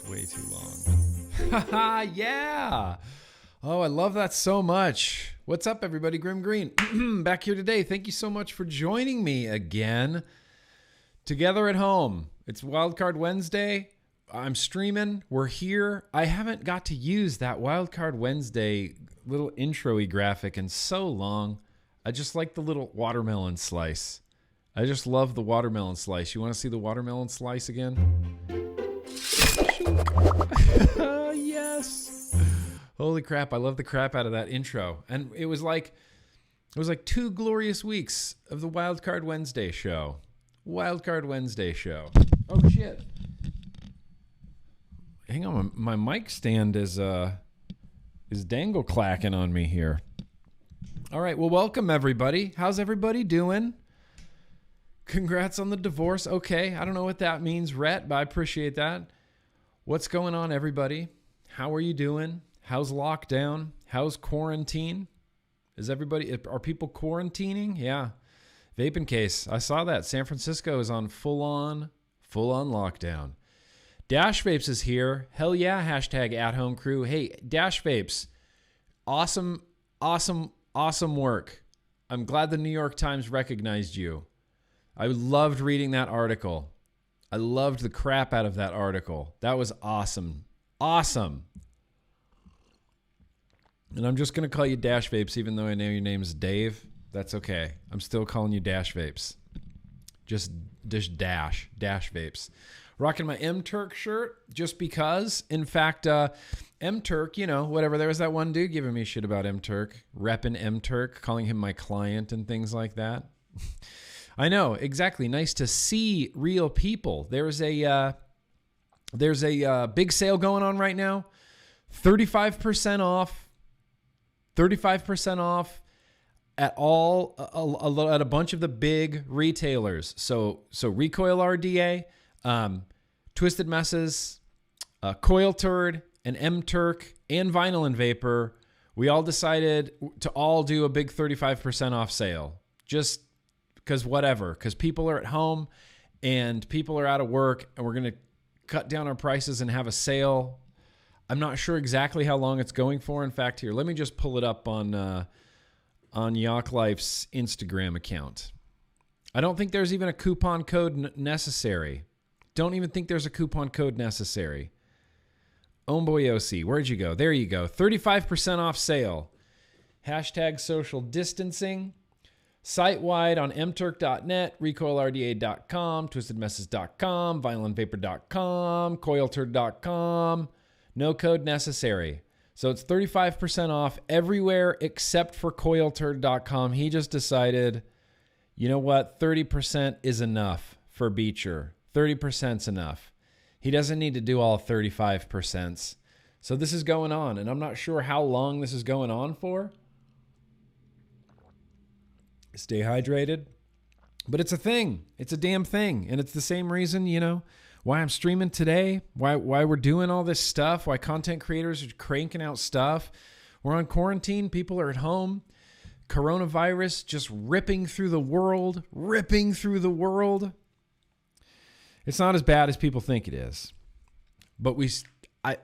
way too long. Haha, yeah. Oh, I love that so much. What's up, everybody? Grim Green back here today. Thank you so much for joining me again. Together at home. It's Wildcard Wednesday. I'm streaming. We're here. I haven't got to use that Wildcard Wednesday little intro-y graphic in so long. I just like the little watermelon slice. I just love the watermelon slice. You want to see the watermelon slice again? Yes. Holy crap, I love the crap out of that intro. And it was like 2 glorious weeks of the Wildcard Wednesday show. Wildcard Wednesday show. Oh shit. Hang on, my mic stand is dangle clacking on me here. All right, well, welcome everybody. How's everybody doing? Congrats on the divorce. Okay, I don't know what that means, Rhett, but I appreciate that. What's going on, everybody? How are you doing? How's lockdown? How's quarantine? Are people quarantining? Yeah. Vaping case. I saw that. San Francisco is on full-on lockdown. Dash Vapes is here. Hell yeah, hashtag at-home crew. Hey, Dash Vapes, awesome work. I'm glad the New York Times recognized you. I loved reading that article. I loved the crap out of that article. That was awesome. Awesome. And I'm just going to call you Dash Vapes, even though I know your name's Dave. That's okay. I'm still calling you Dash Vapes. Just Dash Vapes. Rocking my M-Turk shirt just because. In fact, M-Turk, whatever. There was that one dude giving me shit about M-Turk. Repping M-Turk, calling him my client and things like that. I know, exactly. Nice to see real people. There's a big sale going on right now. 35% off. 35% off at at a bunch of the big retailers. So Recoil RTA, Twisted Messes, Coil Turd, and M-Turk, and Vinyl and Vapor. We all decided to all do a big 35% off sale. Just because people are at home and people are out of work, and we're going to cut down our prices and have a sale. I'm not sure exactly how long it's going for. In fact, here, let me just pull it up on Yak Life's Instagram account. I don't think there's even a coupon code necessary. Don't even think there's a coupon code necessary. Omboyosi, where'd you go? There you go. 35% off sale. Hashtag social distancing. Site-wide on mturk.net, recoilrda.com, twistedmesses.com, vinylandvapor.com, coilturd.com. No code necessary. So it's 35% off everywhere except for coilturd.com. He just decided, you know what? 30% is enough for Beecher. 30%'s enough. He doesn't need to do all 35%. So this is going on, and I'm not sure how long this is going on for. Stay hydrated. But it's a thing. It's a damn thing. And it's the same reason, why I'm streaming today, why we're doing all this stuff, why content creators are cranking out stuff. We're on quarantine. People are at home. Coronavirus just ripping through the world. It's not as bad as people think it is. But I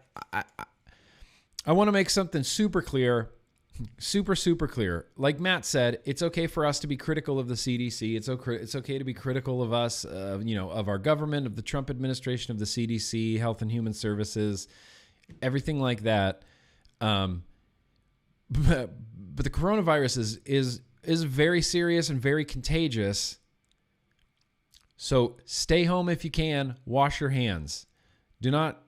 want to make something super clear. Super clear. Like Matt said, it's okay for us to be critical of the CDC. It's okay to be critical of us, of our government, of the Trump administration, of the CDC, Health and Human Services, everything like that. But the coronavirus is very serious and very contagious. So stay home if you can. Wash your hands. Do not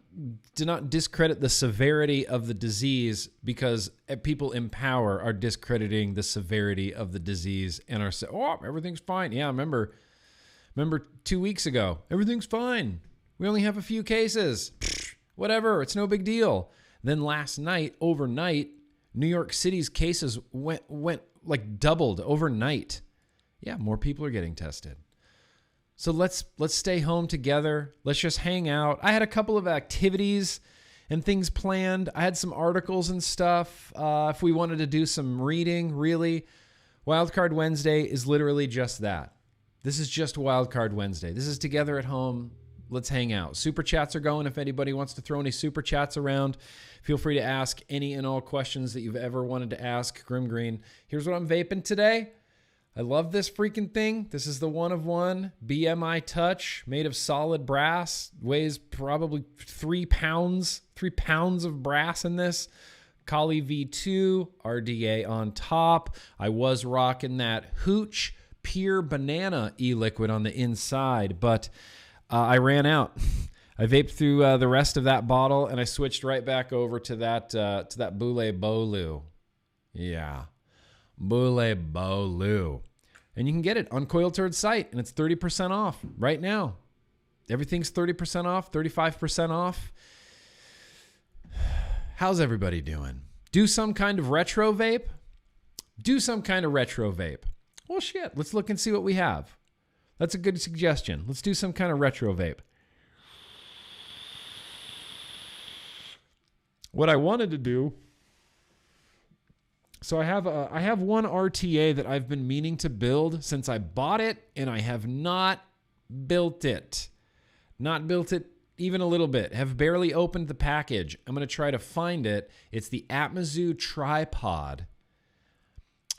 discredit the severity of the disease, because people in power are discrediting the severity of the disease and are saying, "Oh, everything's fine." Yeah, remember 2 weeks ago, everything's fine. We only have a few cases. Whatever, it's no big deal. Then last night, overnight, New York City's cases went like doubled overnight. Yeah, more people are getting tested. So let's stay home together. Let's just hang out. I had a couple of activities and things planned. I had some articles and stuff. If we wanted to do some reading, really, Wildcard Wednesday is literally just that. This is just Wildcard Wednesday. This is together at home, Let's hang out. Super chats are going. If anybody wants to throw any super chats around, feel free to ask any and all questions that you've ever wanted to ask Grim Green. Here's what I'm vaping today. I love this freaking thing. This is the one of one BMI Touch, made of solid brass. Weighs probably 3 pounds. 3 pounds of brass in this. Kali V2, RDA on top. I was rocking that Hooch Pure Banana e-liquid on the inside, but I ran out. I vaped through the rest of that bottle, and I switched right back over to that Boule Bolu. Yeah, Boule Bolu. And you can get it on Coil Turd site, and it's 30% off right now. Everything's 30% off, 35% off. How's everybody doing? Do some kind of retro vape? Do some kind of retro vape. Well, shit, let's look and see what we have. That's a good suggestion. Let's do some kind of retro vape. What I wanted to do, so I have one RTA that I've been meaning to build since I bought it, and I have not built it. Not built it even a little bit. Have barely opened the package. I'm going to try to find it. It's the Atmazoo Tripod.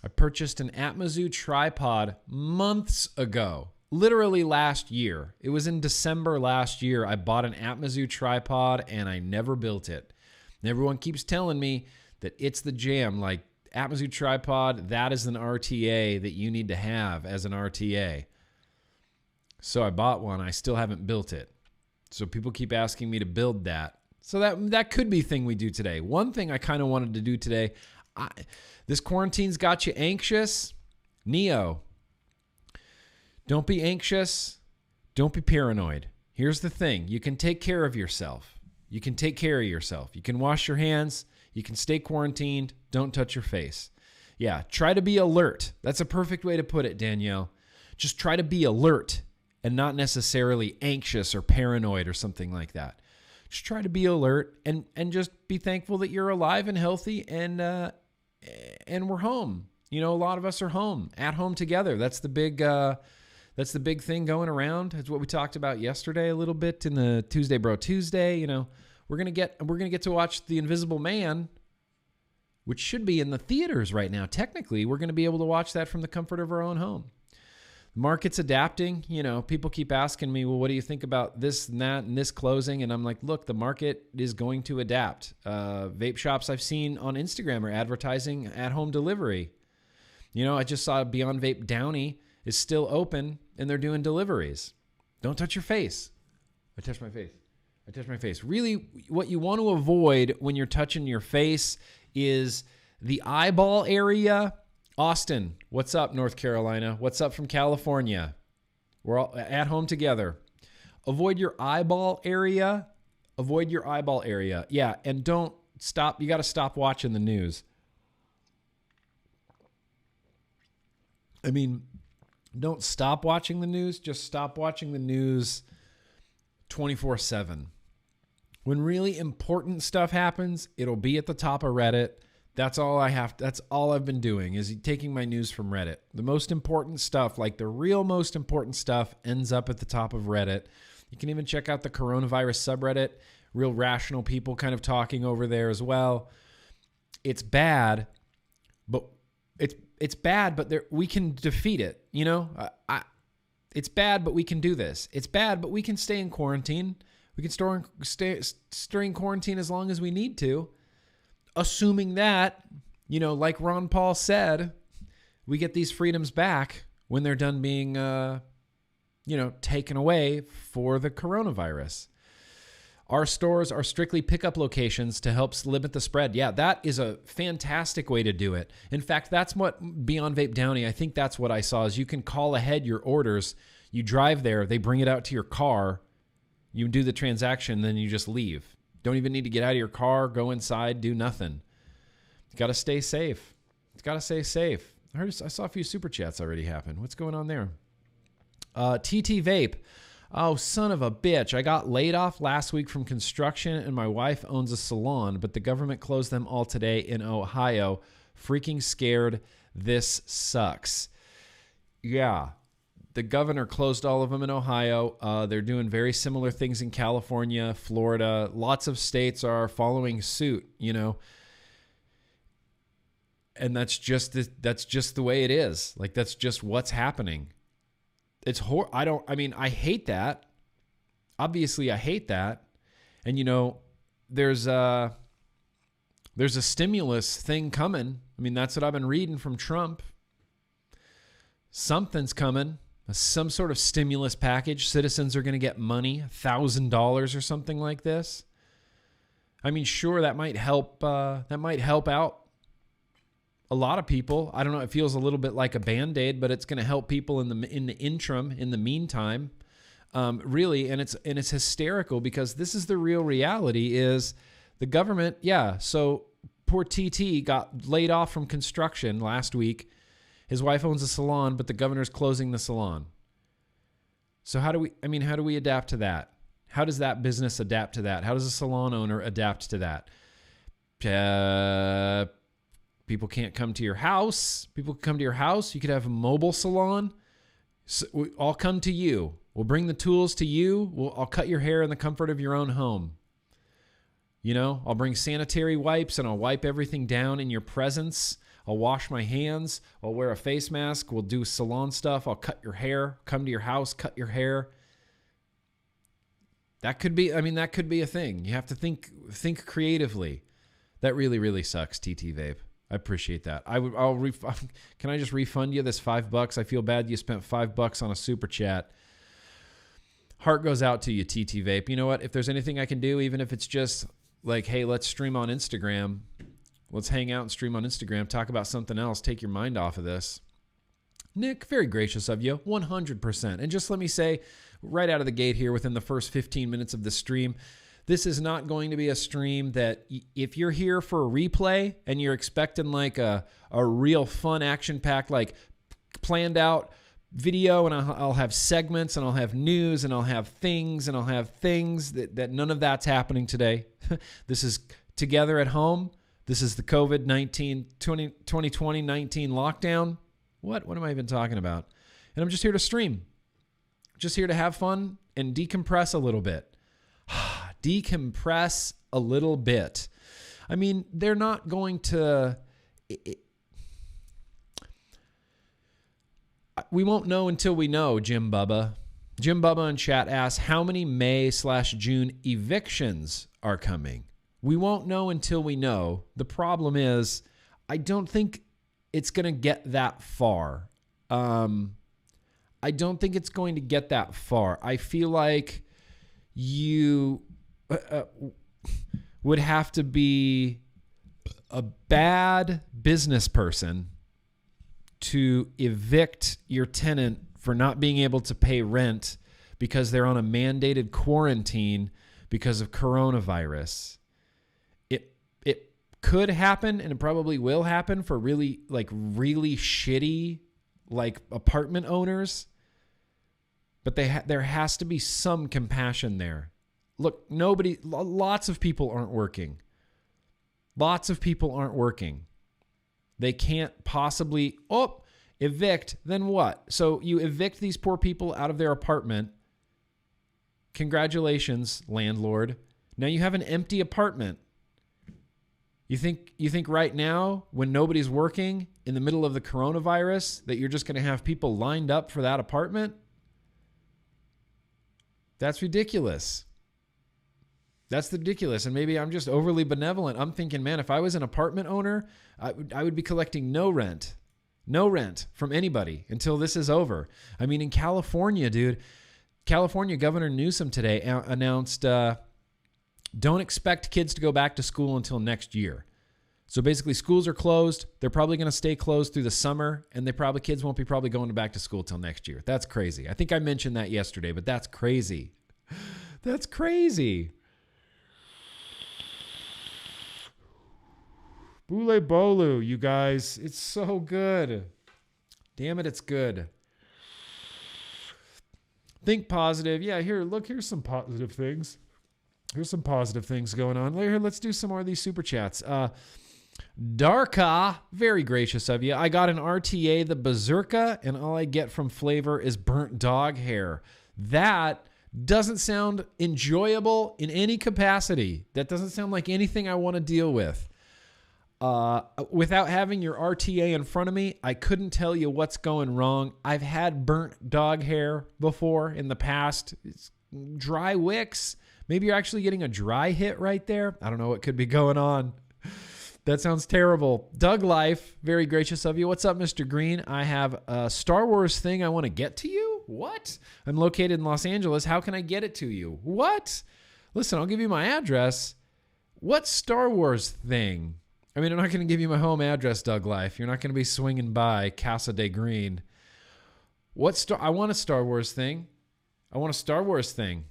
I purchased an Atmazoo tripod months ago, literally last year. It was in December last year. I bought an Atmazoo tripod and I never built it. And everyone keeps telling me that it's the jam. Like, Atmazoo tripod, that is an RTA that you need to have as an RTA. So I bought one. I still haven't built it. So people keep asking me to build that. So that could be a thing we do today. One thing I kind of wanted to do today, this quarantine's got you anxious. Neo, don't be anxious. Don't be paranoid. Here's the thing. You can take care of yourself. You can take care of yourself. You can wash your hands. You can stay quarantined. Don't touch your face. Yeah, try to be alert. That's a perfect way to put it, Danielle. Just try to be alert and not necessarily anxious or paranoid or something like that. Just try to be alert and just be thankful that you're alive and healthy and we're home. You know, a lot of us are home, at home together. That's the big thing going around. It's what we talked about yesterday a little bit in the Tuesday Bro Tuesday. You know, we're gonna get to watch The Invisible Man, which should be in the theaters right now. Technically, we're gonna be able to watch that from the comfort of our own home. The market's adapting. You know, people keep asking me, well, what do you think about this and that and this closing? And I'm like, look, the market is going to adapt. Vape shops I've seen on Instagram are advertising at-home delivery. You know, I just saw Beyond Vape Downey is still open and they're doing deliveries. Don't touch your face. I touched my face. I touched my face. Really, what you want to avoid when you're touching your face is the eyeball area. Austin, what's up, North Carolina? What's up from California? We're all at home together. Avoid your eyeball area. Avoid your eyeball area. Yeah, and don't stop. You got to stop watching the news. I mean, don't stop watching the news. Just stop watching the news 24/7. When really important stuff happens, it'll be at the top of Reddit. That's all I have. That's all I've been doing is taking my news from Reddit. The most important stuff, like the real most important stuff, ends up at the top of Reddit. You can even check out the coronavirus subreddit. Real rational people kind of talking over there as well. It's bad, but it's bad, but we can defeat it. You know, it's bad, but we can do this. It's bad, but we can stay in quarantine. We can stay in quarantine as long as we need to. Assuming that, you know, like Ron Paul said, we get these freedoms back when they're done being, taken away for the coronavirus. Our stores are strictly pickup locations to help limit the spread. Yeah, that is a fantastic way to do it. In fact, that's what Beyond Vape Downey, I think that's what I saw, is you can call ahead your orders. You drive there, they bring it out to your car, you do the transaction, then you just leave. Don't even need to get out of your car, go inside, do nothing. You got to stay safe. It's got to stay safe. I saw a few super chats already happen. What's going on there? TT Vape. Oh, son of a bitch. I got laid off last week from construction and my wife owns a salon, but the government closed them all today in Ohio. Freaking scared. This sucks. Yeah. The governor closed all of them in Ohio. They're doing very similar things in California, Florida. Lots of states are following suit, you know. And that's just the way it is. Like, that's just what's happening. It's I hate that. Obviously, I hate that. And, you know, there's a stimulus thing coming. I mean, that's what I've been reading from Trump. Something's coming. Some sort of stimulus package. Citizens are going to get money, $1,000 or something like this. I mean, sure, that might help. That might help out a lot of people. I don't know. It feels a little bit like a Band-Aid, but it's going to help people in the interim, in the meantime, really. And it's hysterical because this is the real reality. Is the government? Yeah. So poor TT got laid off from construction last week. His wife owns a salon, but the governor's closing the salon. So how do we adapt to that? How does that business adapt to that? How does a salon owner adapt to that? People can't come to your house. People can come to your house. You could have a mobile salon. So I'll come to you. We'll bring the tools to you. I'll cut your hair in the comfort of your own home. You know, I'll bring sanitary wipes and I'll wipe everything down in your presence. I'll wash my hands. I'll wear a face mask. We'll do salon stuff. I'll cut your hair, come to your house, cut your hair. That could be a thing. You have to think creatively. That really, really sucks, TT Vape. I appreciate that. Can I just refund you this $5? I feel bad you spent $5 on a super chat. Heart goes out to you, TT Vape. You know what? If there's anything I can do, even if it's just like, hey, let's stream on Instagram. Let's hang out and stream on Instagram. Talk about something else. Take your mind off of this. Nick, very gracious of you, 100%. And just let me say, right out of the gate here, within the first 15 minutes of the stream, this is not going to be a stream that if you're here for a replay and you're expecting like a real fun, action-packed, like planned out video, and I'll have segments and I'll have news and I'll have things and I'll have things that none of that's happening today. This is together at home. This is the COVID-19 2020-19 lockdown. What am I even talking about? And I'm just here to stream. Just here to have fun and decompress a little bit. Decompress a little bit. I mean, they're not going to... we won't know until we know, Jim Bubba. Jim Bubba in chat asks, how many May/June evictions are coming? We won't know until we know. The problem is, I don't think it's going to get that far. I don't think it's going to get that far. I feel like you would have to be a bad business person to evict your tenant for not being able to pay rent because they're on a mandated quarantine because of coronavirus. It could happen, and it probably will happen for really shitty like apartment owners, but there has to be some compassion there. Look, lots of people aren't working. Lots of people aren't working. They can't possibly, evict, then what? So you evict these poor people out of their apartment. Congratulations, landlord. Now you have an empty apartment. You think right now, when nobody's working in the middle of the coronavirus, that you're just going to have people lined up for that apartment? That's ridiculous. That's ridiculous. And maybe I'm just overly benevolent. I'm thinking, man, if I was an apartment owner, I would be collecting no rent from anybody until this is over. I mean, in California, dude, California Governor Newsom today announced, don't expect kids to go back to school until next year. So basically, schools are closed. They're probably going to stay closed through the summer, and kids won't be probably going back to school till next year. That's crazy. I think I mentioned that yesterday, but that's crazy. That's crazy. Boule Bolu, you guys. It's so good. Damn it, it's good. Think positive. Yeah, here's some positive things. Here's some positive things going on. Here, let's do some more of these super chats. Darka, very gracious of you. I got an RTA, the Berserka, and all I get from flavor is burnt dog hair. That doesn't sound enjoyable in any capacity. That doesn't sound like anything I want to deal with. Without having your RTA in front of me, I couldn't tell you what's going wrong. I've had burnt dog hair before in the past. It's dry wicks. Maybe you're actually getting a dry hit right there. I don't know what could be going on. That sounds terrible. Doug Life, very gracious of you. What's up, Mr. Green? I have a Star Wars thing I want to get to you. What? I'm located in Los Angeles. How can I get it to you? What? Listen, I'll give you my address. What Star Wars thing? I mean, I'm not going to give you my home address, Doug Life. You're not going to be swinging by Casa de Green. I want a Star Wars thing. I want a Star Wars thing.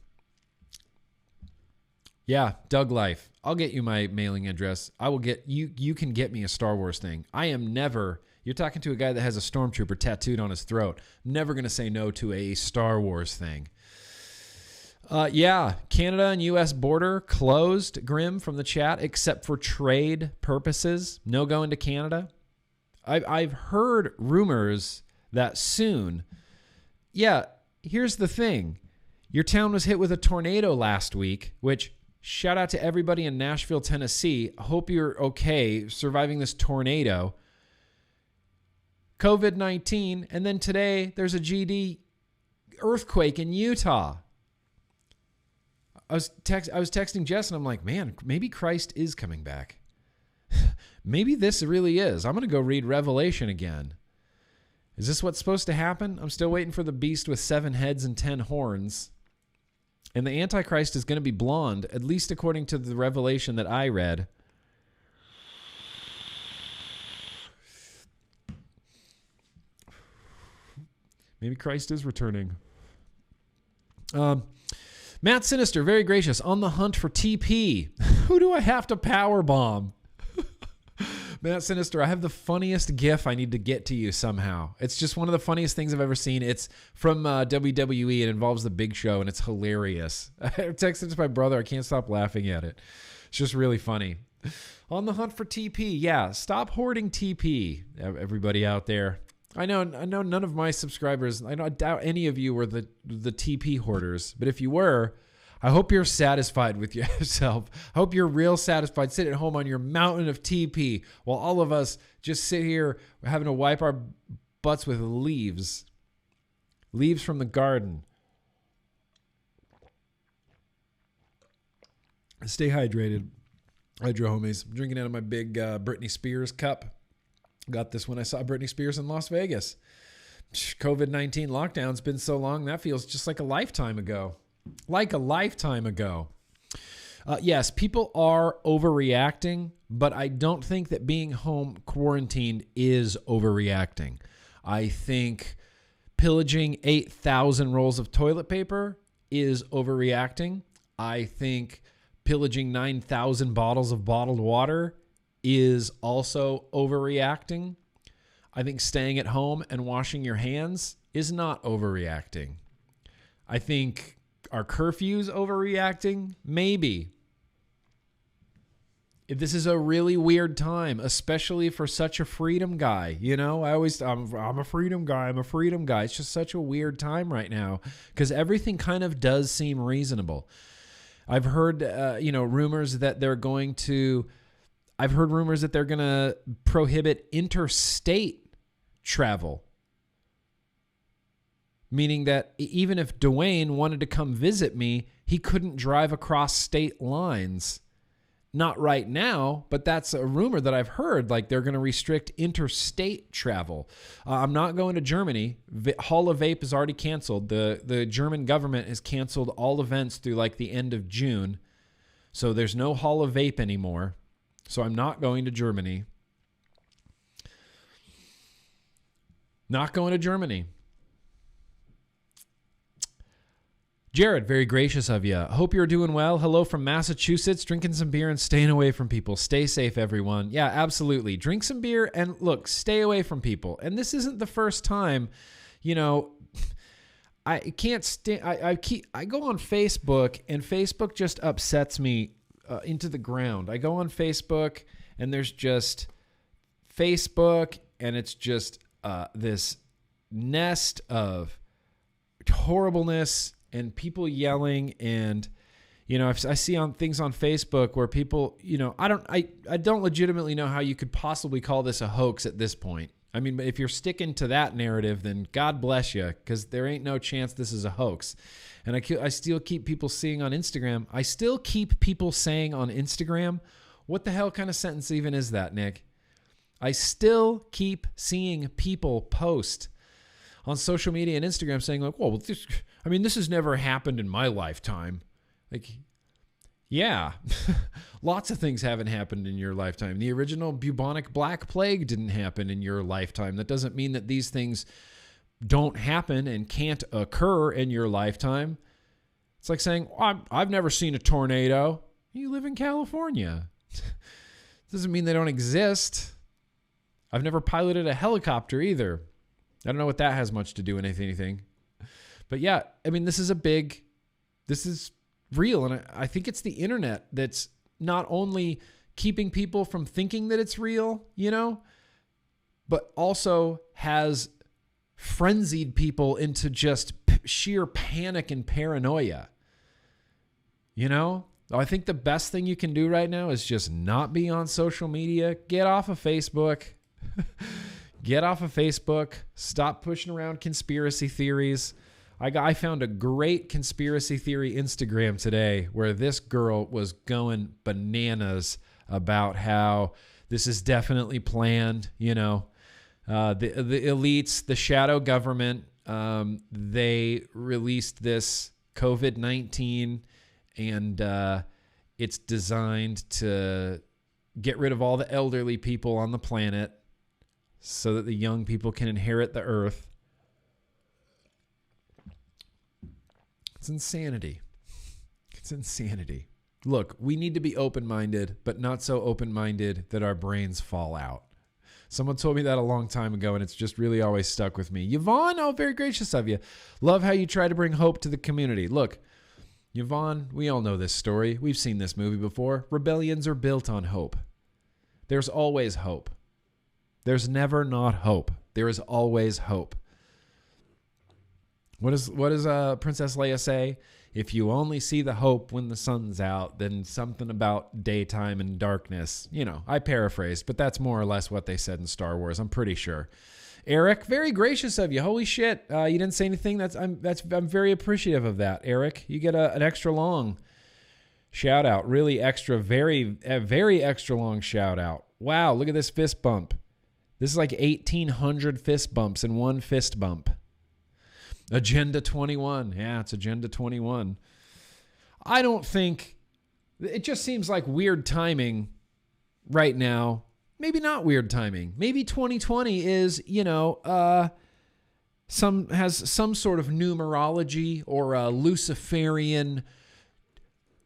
Yeah, Doug Life. I'll get you my mailing address. I will get you. You can get me a Star Wars thing. I am never. You're talking to a guy that has a stormtrooper tattooed on his throat. I'm never going to say no to a Star Wars thing. Yeah, Canada and U.S. border closed, Grim, from the chat, except for trade purposes. No going to Canada. I've heard rumors that soon. Yeah, here's the thing. Your town was hit with a tornado last week, which, shout out to everybody in Nashville, Tennessee. Hope you're okay surviving this tornado. COVID-19, and then today there's a GD earthquake in Utah. I was texting Jess, and I'm like, man, maybe Christ is coming back. Maybe this really is. I'm going to go read Revelation again. Is this what's supposed to happen? I'm still waiting for the beast with 7 heads and 10 horns. And the Antichrist is going to be blonde, at least according to the Revelation that I read. Maybe Christ is returning. Matt Sinister, very gracious, on the hunt for TP. Who do I have to power bomb? Matt Sinister, I have the funniest GIF I need to get to you somehow. It's just one of the funniest things I've ever seen. It's from WWE. It involves the Big Show, and it's hilarious. I texted it to my brother. I can't stop laughing at it. It's just really funny. On the hunt for TP. Yeah, stop hoarding TP, everybody out there. I know none of my subscribers, I doubt any of you were the TP hoarders, but if you were, I hope you're satisfied with yourself. I hope you're real satisfied sitting at home on your mountain of TP while all of us just sit here having to wipe our butts with leaves from the garden. Stay hydrated. Hydro homies. I'm drinking out of my big Britney Spears cup. Got this when I saw Britney Spears in Las Vegas. COVID-19 lockdown's been so long, that feels just like a lifetime ago. Like a lifetime ago. Yes, people are overreacting, but I don't think that being home quarantined is overreacting. I think pillaging 8,000 rolls of toilet paper is overreacting. I think pillaging 9,000 bottles of bottled water is also overreacting. I think staying at home and washing your hands is not overreacting. I think are curfews overreacting? Maybe. This is a really weird time, especially for such a freedom guy. You know, I'm a freedom guy. I'm a freedom guy. It's just such a weird time right now because everything kind of does seem reasonable. I've heard, rumors that they're going to prohibit interstate travel. Meaning that even if Dwayne wanted to come visit me, he couldn't drive across state lines. Not right now, but that's a rumor that I've heard. Like they're going to restrict interstate travel. I'm not going to Germany. Hall of Vape is already canceled. The German government has canceled all events through like the end of June. So there's no Hall of Vape anymore. So I'm not going to Germany. Not going to Germany. Jared, very gracious of you. Hope you're doing well. Hello from Massachusetts. Drinking some beer and staying away from people. Stay safe, everyone. Yeah, absolutely. Drink some beer and look, stay away from people. And this isn't the first time, I can't stand. I go on Facebook and Facebook just upsets me into the ground. I go on Facebook and there's just Facebook, and it's just this nest of horribleness and people yelling. And I see on things on Facebook where people, I don't legitimately know how you could possibly call this a hoax at this point. I mean, if you're sticking to that narrative, then God bless you, because there ain't no chance this is a hoax. And I still keep people seeing on Instagram. I still keep people saying on Instagram, what the hell kind of sentence even is that, Nick? I still keep seeing people post on social media and Instagram saying like, well, this has never happened in my lifetime. Like, yeah, lots of things haven't happened in your lifetime. The original bubonic black plague didn't happen in your lifetime. That doesn't mean that these things don't happen and can't occur in your lifetime. It's like saying, I've never seen a tornado. You live in California. Doesn't mean they don't exist. I've never piloted a helicopter either. I don't know what that has much to do with anything. But yeah, I mean, this is real. And I think it's the internet that's not only keeping people from thinking that it's real, but also has frenzied people into just sheer panic and paranoia. I think the best thing you can do right now is just not be on social media. Get off of Facebook. Get off of Facebook. Stop pushing around conspiracy theories. I found a great conspiracy theory Instagram today where this girl was going bananas about how this is definitely planned. The elites, the shadow government, they released this COVID-19, and it's designed to get rid of all the elderly people on the planet so that the young people can inherit the earth. It's insanity. It's insanity. Look, we need to be open-minded, but not so open-minded that our brains fall out. Someone told me that a long time ago, and it's just really always stuck with me. Yvonne, oh, very gracious of you. Love how you try to bring hope to the community. Look, Yvonne, we all know this story. We've seen this movie before. Rebellions are built on hope. There's always hope. There's never not hope. There is always hope. What does Princess Leia say? If you only see the hope when the sun's out, then something about daytime and darkness. I paraphrased, but that's more or less what they said in Star Wars. I'm pretty sure. Eric, very gracious of you. Holy shit, you didn't say anything. I'm very appreciative of that, Eric. You get an extra long shout out. Really extra, very extra long shout out. Wow, look at this fist bump. This is like 1,800 fist bumps in one fist bump. Agenda 21. Yeah, it's Agenda 21. I don't think... It just seems like weird timing right now. Maybe not weird timing. Maybe 2020 is, has some sort of numerology or Luciferian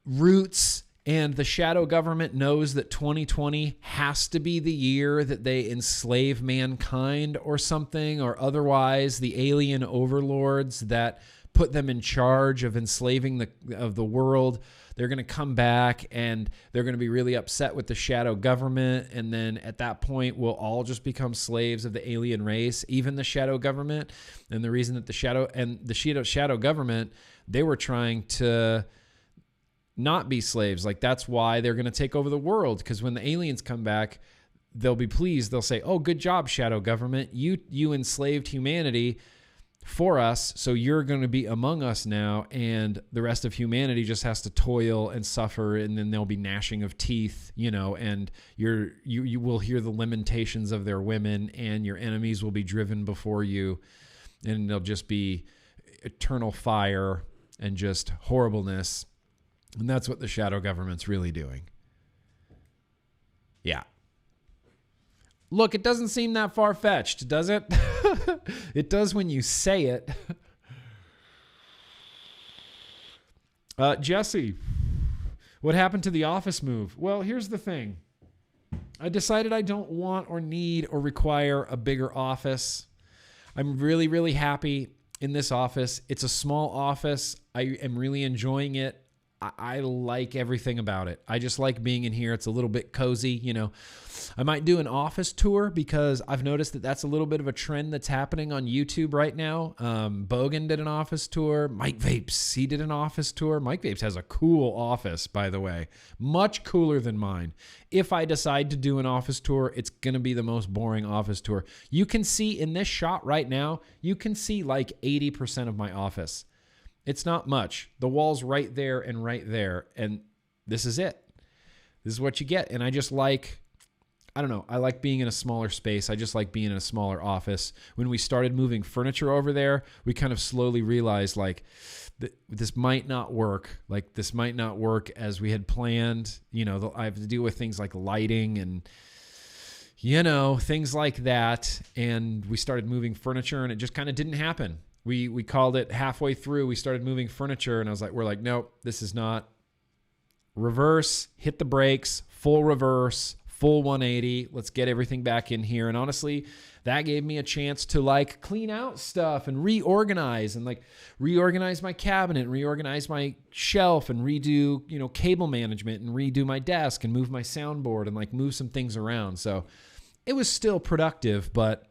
roots, and the shadow government knows that 2020 has to be the year that they enslave mankind or something, or otherwise the alien overlords that put them in charge of enslaving the world, they're going to come back and they're going to be really upset with the shadow government, and then at that point we'll all just become slaves of the alien race, even the shadow government. And the reason that the shadow government, they were trying to not be slaves. Like, that's why they're going to take over the world, because when the aliens come back, they'll be pleased. They'll say, oh, good job, shadow government. You enslaved humanity for us, so you're going to be among us now, and the rest of humanity just has to toil and suffer, and then there'll be gnashing of teeth, and you will hear the lamentations of their women, and your enemies will be driven before you, and there'll just be eternal fire and just horribleness. And that's what the shadow government's really doing. Yeah. Look, it doesn't seem that far-fetched, does it? It does when you say it. Jesse, what happened to the office move? Well, here's the thing. I decided I don't want or need or require a bigger office. I'm really, really happy in this office. It's a small office. I am really enjoying it. I like everything about it. I just like being in here. It's a little bit cozy, you know. I might do an office tour because I've noticed that that's a little bit of a trend that's happening on YouTube right now. Bogan did an office tour. Mike Vapes, he did an office tour. Mike Vapes has a cool office, by the way. Much cooler than mine. If I decide to do an office tour, it's going to be the most boring office tour. You can see in this shot right now, you can see like 80% of my office. It's not much. The wall's right there, and this is it. This is what you get. And I just like, I don't know, I like being in a smaller space. I just like being in a smaller office. When we started moving furniture over there, we kind of slowly realized like this might not work. Like this might not work as we had planned. You know, I have to deal with things like lighting and, you know, things like that. And we started moving furniture and it just kind of didn't happen. We called it halfway through. We started moving furniture and I was like, we're like, nope, this is not. Reverse, hit the brakes, full reverse, full 180. Let's get everything back in here. And honestly, that gave me a chance to like clean out stuff and reorganize and like reorganize my cabinet, reorganize my shelf and redo, you know, cable management and redo my desk and move my soundboard and like move some things around. So it was still productive, but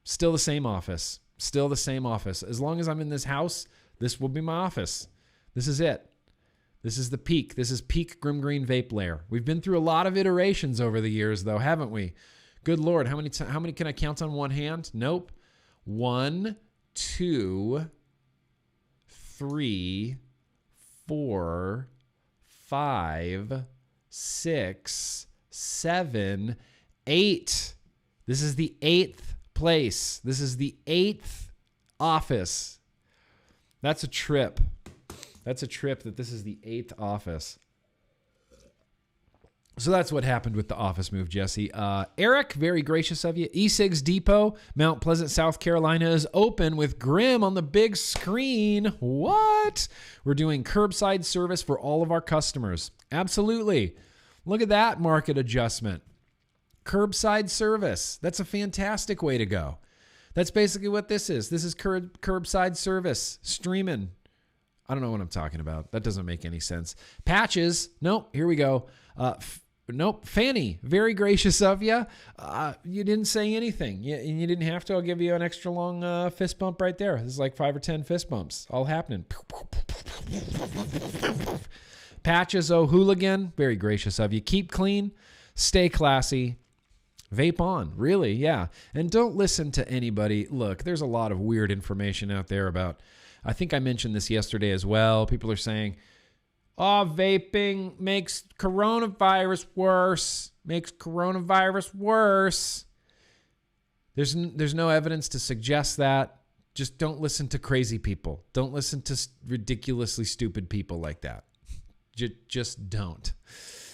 still the same office. Still the same office. As long as I'm in this house, this will be my office. This is it. This is the peak. This is peak Grim Green Vape Lair. We've been through a lot of iterations over the years, though, haven't we? Good Lord, how many can I count on one hand? Nope. 1, 2, 3, 4, 5, 6, 7, 8. This is the 8th place. This is the 8th office. That's a trip. That's a trip that this is the 8th office. So that's what happened with the office move, Jesse. Eric, very gracious of you. E-Cigs Depot, Mount Pleasant, South Carolina is open with Grim on the big screen. What? We're doing curbside service for all of our customers. Absolutely. Look at that market adjustment. Curbside service. That's a fantastic way to go. That's basically what this is. This is curbside service. Streaming. I don't know what I'm talking about. That doesn't make any sense. Patches. Nope. Here we go. Nope. Fanny. Very gracious of you. You didn't say anything. You didn't have to. I'll give you an extra long fist bump right there. This is like 5 or 10 fist bumps. All happening. Patches. Oh, hooligan. Very gracious of you. Keep clean. Stay classy. Vape on, really, yeah. And don't listen to anybody. Look, there's a lot of weird information out there about, I think I mentioned this yesterday as well. People are saying, oh, vaping makes coronavirus worse. Makes coronavirus worse. There's no evidence to suggest that. Just don't listen to crazy people. Don't listen to ridiculously stupid people like that. Just don't.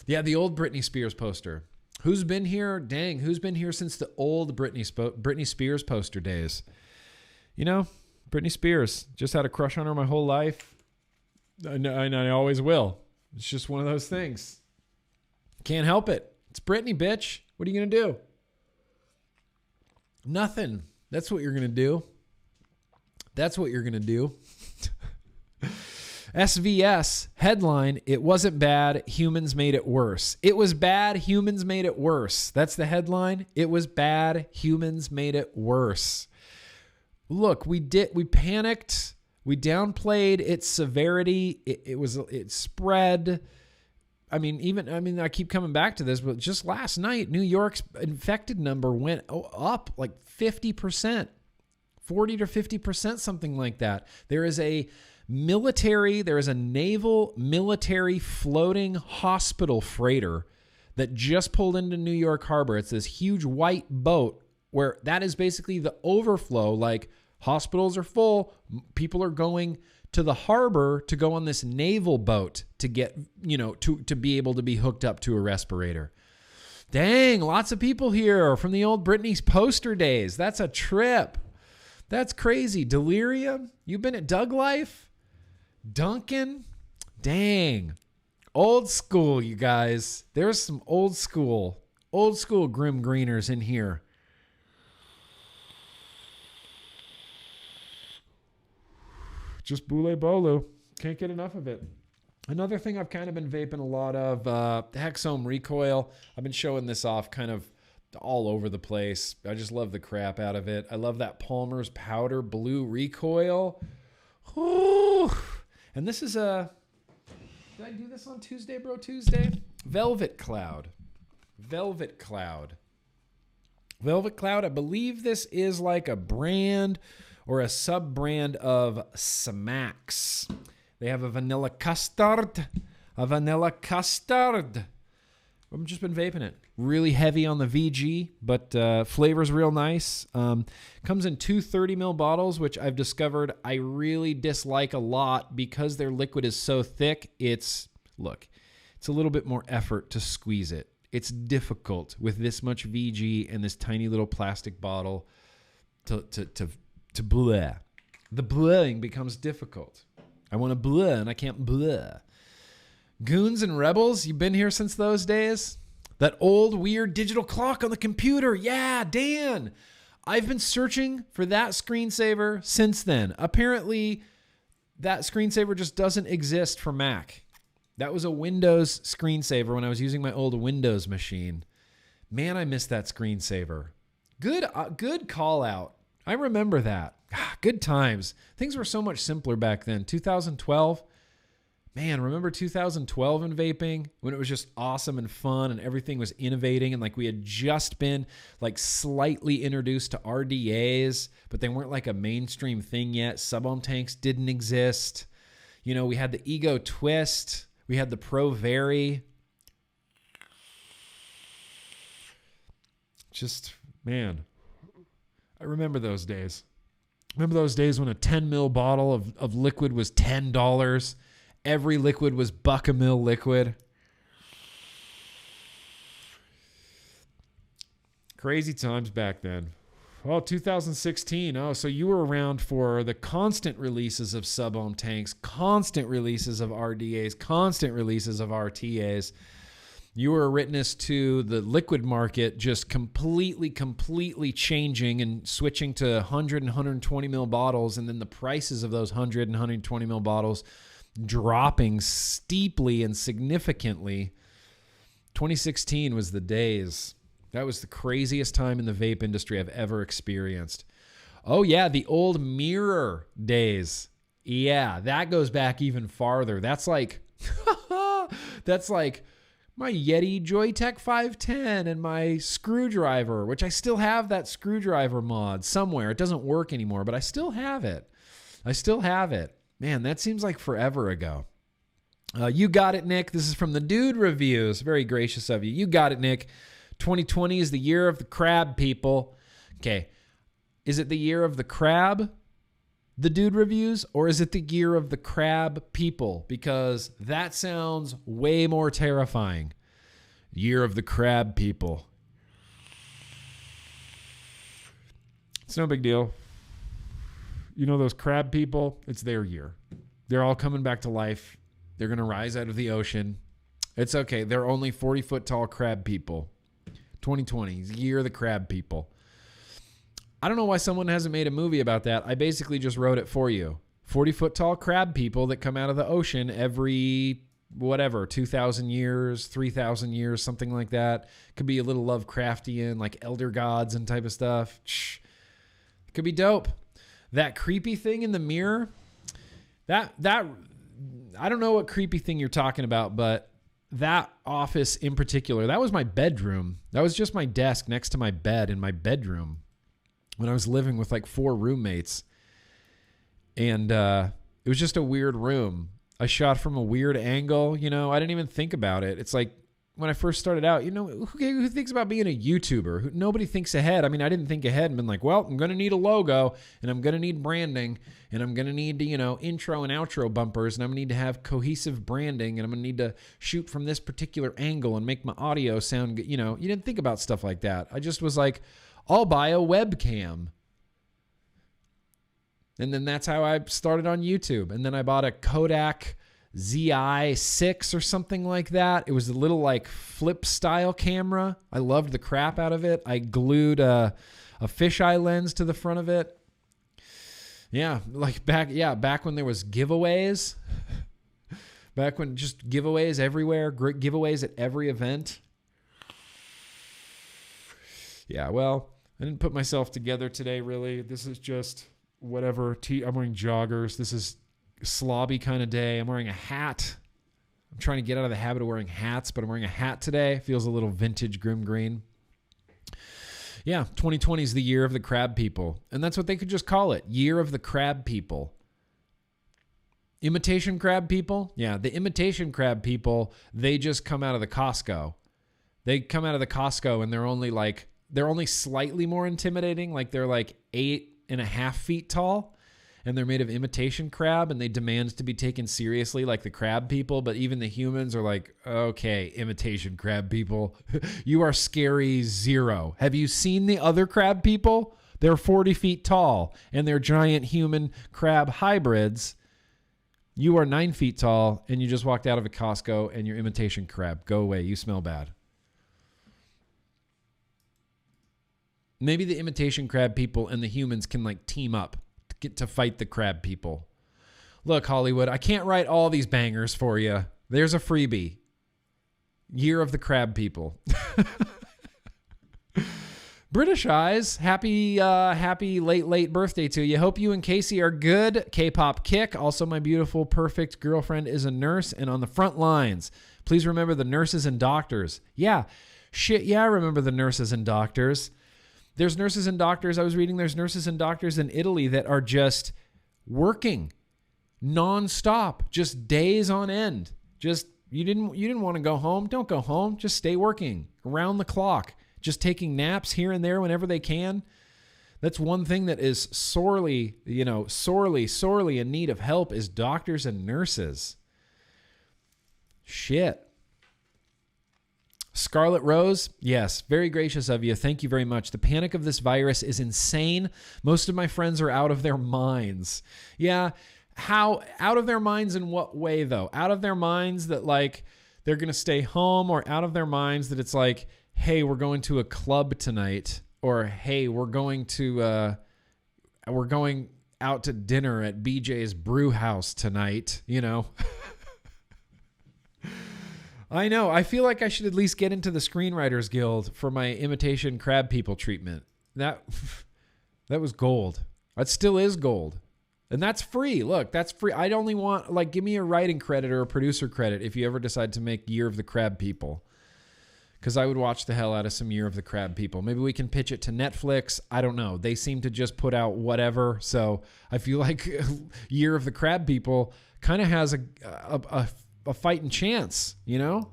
Yeah, the old Britney Spears poster. Who's been here? Dang, who's been here since the old Britney Spears poster days? You know, Britney Spears. Just had a crush on her my whole life. I always will. It's just one of those things. Can't help it. It's Britney, bitch. What are you going to do? Nothing. That's what you're going to do. That's what you're going to do. SVS headline, it wasn't bad, humans made it worse. It was bad, humans made it worse. That's the headline. It was bad, humans made it worse. Look, we panicked, we downplayed its severity. It spread. I keep coming back to this, but just last night, New York's infected number went up like 50%, 40 to 50%, something like that. There is a naval military floating hospital freighter that just pulled into New York Harbor. It's this huge white boat where that is basically the overflow. Like hospitals are full. People are going to the harbor to go on this naval boat to get, to be able to be hooked up to a respirator. Dang, lots of people here from the old Britney's poster days. That's a trip. That's crazy. Delirium? You've been at Doug Life? Duncan? Dang. Old school, you guys. There's some old school Grim Greeners in here. Just Boule Bolu. Can't get enough of it. Another thing I've kind of been vaping a lot of, Hexome Recoil. I've been showing this off kind of all over the place. I just love the crap out of it. I love that Palmer's Powder Blue Recoil. Ooh. And this is did I do this on Tuesday, bro? Tuesday? Velvet Cloud. Velvet Cloud. Velvet Cloud, I believe this is like a brand or a sub-brand of Smax. They have a vanilla custard. I've just been vaping it. Really heavy on the VG, but flavor's real nice. Comes in 2 30ml bottles, which I've discovered I really dislike a lot because their liquid is so thick. It's a little bit more effort to squeeze it. It's difficult with this much VG and this tiny little plastic bottle to bleh. The blehing becomes difficult. I want to bleh and I can't bleh. Goons and Rebels, you've been here since those days? That old weird digital clock on the computer. Yeah, Dan. I've been searching for that screensaver since then. Apparently, that screensaver just doesn't exist for Mac. That was a Windows screensaver when I was using my old Windows machine. Man, I miss that screensaver. Good call out. I remember that. Good times. Things were so much simpler back then. 2012. Man, remember 2012 in vaping when it was just awesome and fun and everything was innovating and like we had just been like slightly introduced to RDAs, but they weren't like a mainstream thing yet. Sub-ohm tanks didn't exist. You know, we had the Ego Twist. We had the Pro Vari. Just, man, I remember those days. Remember those days when a 10 ml bottle of liquid was $10? Every liquid was $1 a mil liquid. Crazy times back then. Oh, 2016. Oh, so you were around for the constant releases of sub-ohm tanks, constant releases of RDAs, constant releases of RTAs. You were a witness to the liquid market just completely changing and switching to 100 and 120 mil bottles, and then the prices of those 100 and 120 mil bottles dropping steeply and significantly. 2016 was the days. That was the craziest time in the vape industry I've ever experienced. Oh yeah, the old mirror days. Yeah, that goes back even farther. That's like my Yeti Joytech 510 and my screwdriver, which I still have that screwdriver mod somewhere. It doesn't work anymore, but I still have it. Man, that seems like forever ago. You got it, Nick. This is from the Dude Reviews. Very gracious of you. You got it, Nick. 2020 is the year of the crab, people. Okay. Is it the year of the crab, the Dude Reviews, or is it the year of the crab people? Because that sounds way more terrifying. Year of the crab people. It's no big deal. You know those crab people? It's their year. They're all coming back to life. They're going to rise out of the ocean. It's okay. They're only 40-foot tall crab people. 2020 is the year of the crab people. I don't know why someone hasn't made a movie about that. I basically just wrote it for you. 40-foot tall crab people that come out of the ocean every, 2,000 years, 3,000 years, something like that. Could be a little Lovecraftian, like elder gods and type of stuff. It could be dope. That creepy thing in the mirror, that I don't know what creepy thing you're talking about, but that office in particular, that was my bedroom. That was just my desk next to my bed in my bedroom when I was living with like 4 roommates. And it was just a weird room. I shot from a weird angle, I didn't even think about it. It's like when I first started out, who thinks about being a YouTuber? Nobody thinks ahead. I mean, I didn't think ahead and been like, well, I'm going to need a logo and I'm going to need branding and I'm going to need, intro and outro bumpers and I'm going to need to have cohesive branding and I'm going to need to shoot from this particular angle and make my audio sound good. You didn't think about stuff like that. I just was like, I'll buy a webcam. And then that's how I started on YouTube. And then I bought a Kodak ZI-6 or something like that. It was a little like flip style camera. I loved the crap out of it. I glued a fisheye lens to the front of it. Yeah, back when there was giveaways. Back when just giveaways everywhere, giveaways at every event. Yeah, well, I didn't put myself together today, really. This is just whatever. I'm wearing joggers. This is a slobby kind of day. I'm wearing a hat. I'm trying to get out of the habit of wearing hats, but I'm wearing a hat today. Feels a little vintage grim green. Yeah, 2020 is the year of the crab people. And that's what they could just call it. Year of the crab people. Imitation crab people? Yeah, the imitation crab people, they just come out of the Costco. They come out of the Costco and they're only slightly more intimidating. Like they're like 8.5 feet tall and they're made of imitation crab and they demand to be taken seriously like the crab people. But even the humans are like, okay, imitation crab people, you are scary zero. Have you seen the other crab people? They're 40 feet tall and they're giant human crab hybrids. You are 9 feet tall and you just walked out of a Costco and you're imitation crab. Go away. You smell bad. Maybe the imitation crab people and the humans can like team up to get to fight the crab people. Look, Hollywood, I can't write all these bangers for you. There's a freebie. Year of the crab people. British Eyes, happy late birthday to you. Hope you and Casey are good. K-pop kick. Also, my beautiful, perfect girlfriend is a nurse and on the front lines. Please remember the nurses and doctors. Yeah, I remember the nurses and doctors. There's nurses and doctors. I was reading there's nurses and doctors in Italy that are just working nonstop, just days on end. Just you didn't want to go home. Don't go home. Just stay working around the clock. Just taking naps here and there whenever they can. That's one thing that is sorely in need of help is doctors and nurses. Shit. Scarlet Rose, yes, very gracious of you. Thank you very much. The panic of this virus is insane. Most of my friends are out of their minds. Yeah, how out of their minds in what way though? Out of their minds that like they're going to stay home, or out of their minds that it's like, hey, we're going to a club tonight, or hey, we're going out to dinner at BJ's Brew House tonight, you know? I know. I feel like I should at least get into the Screenwriters Guild for my imitation crab people treatment. That was gold. That still is gold. And that's free. Look, that's free. I'd only want, like, give me a writing credit or a producer credit if you ever decide to make Year of the Crab People. Because I would watch the hell out of some Year of the Crab People. Maybe we can pitch it to Netflix. I don't know. They seem to just put out whatever. So I feel like Year of the Crab People kind of has a fighting chance, you know?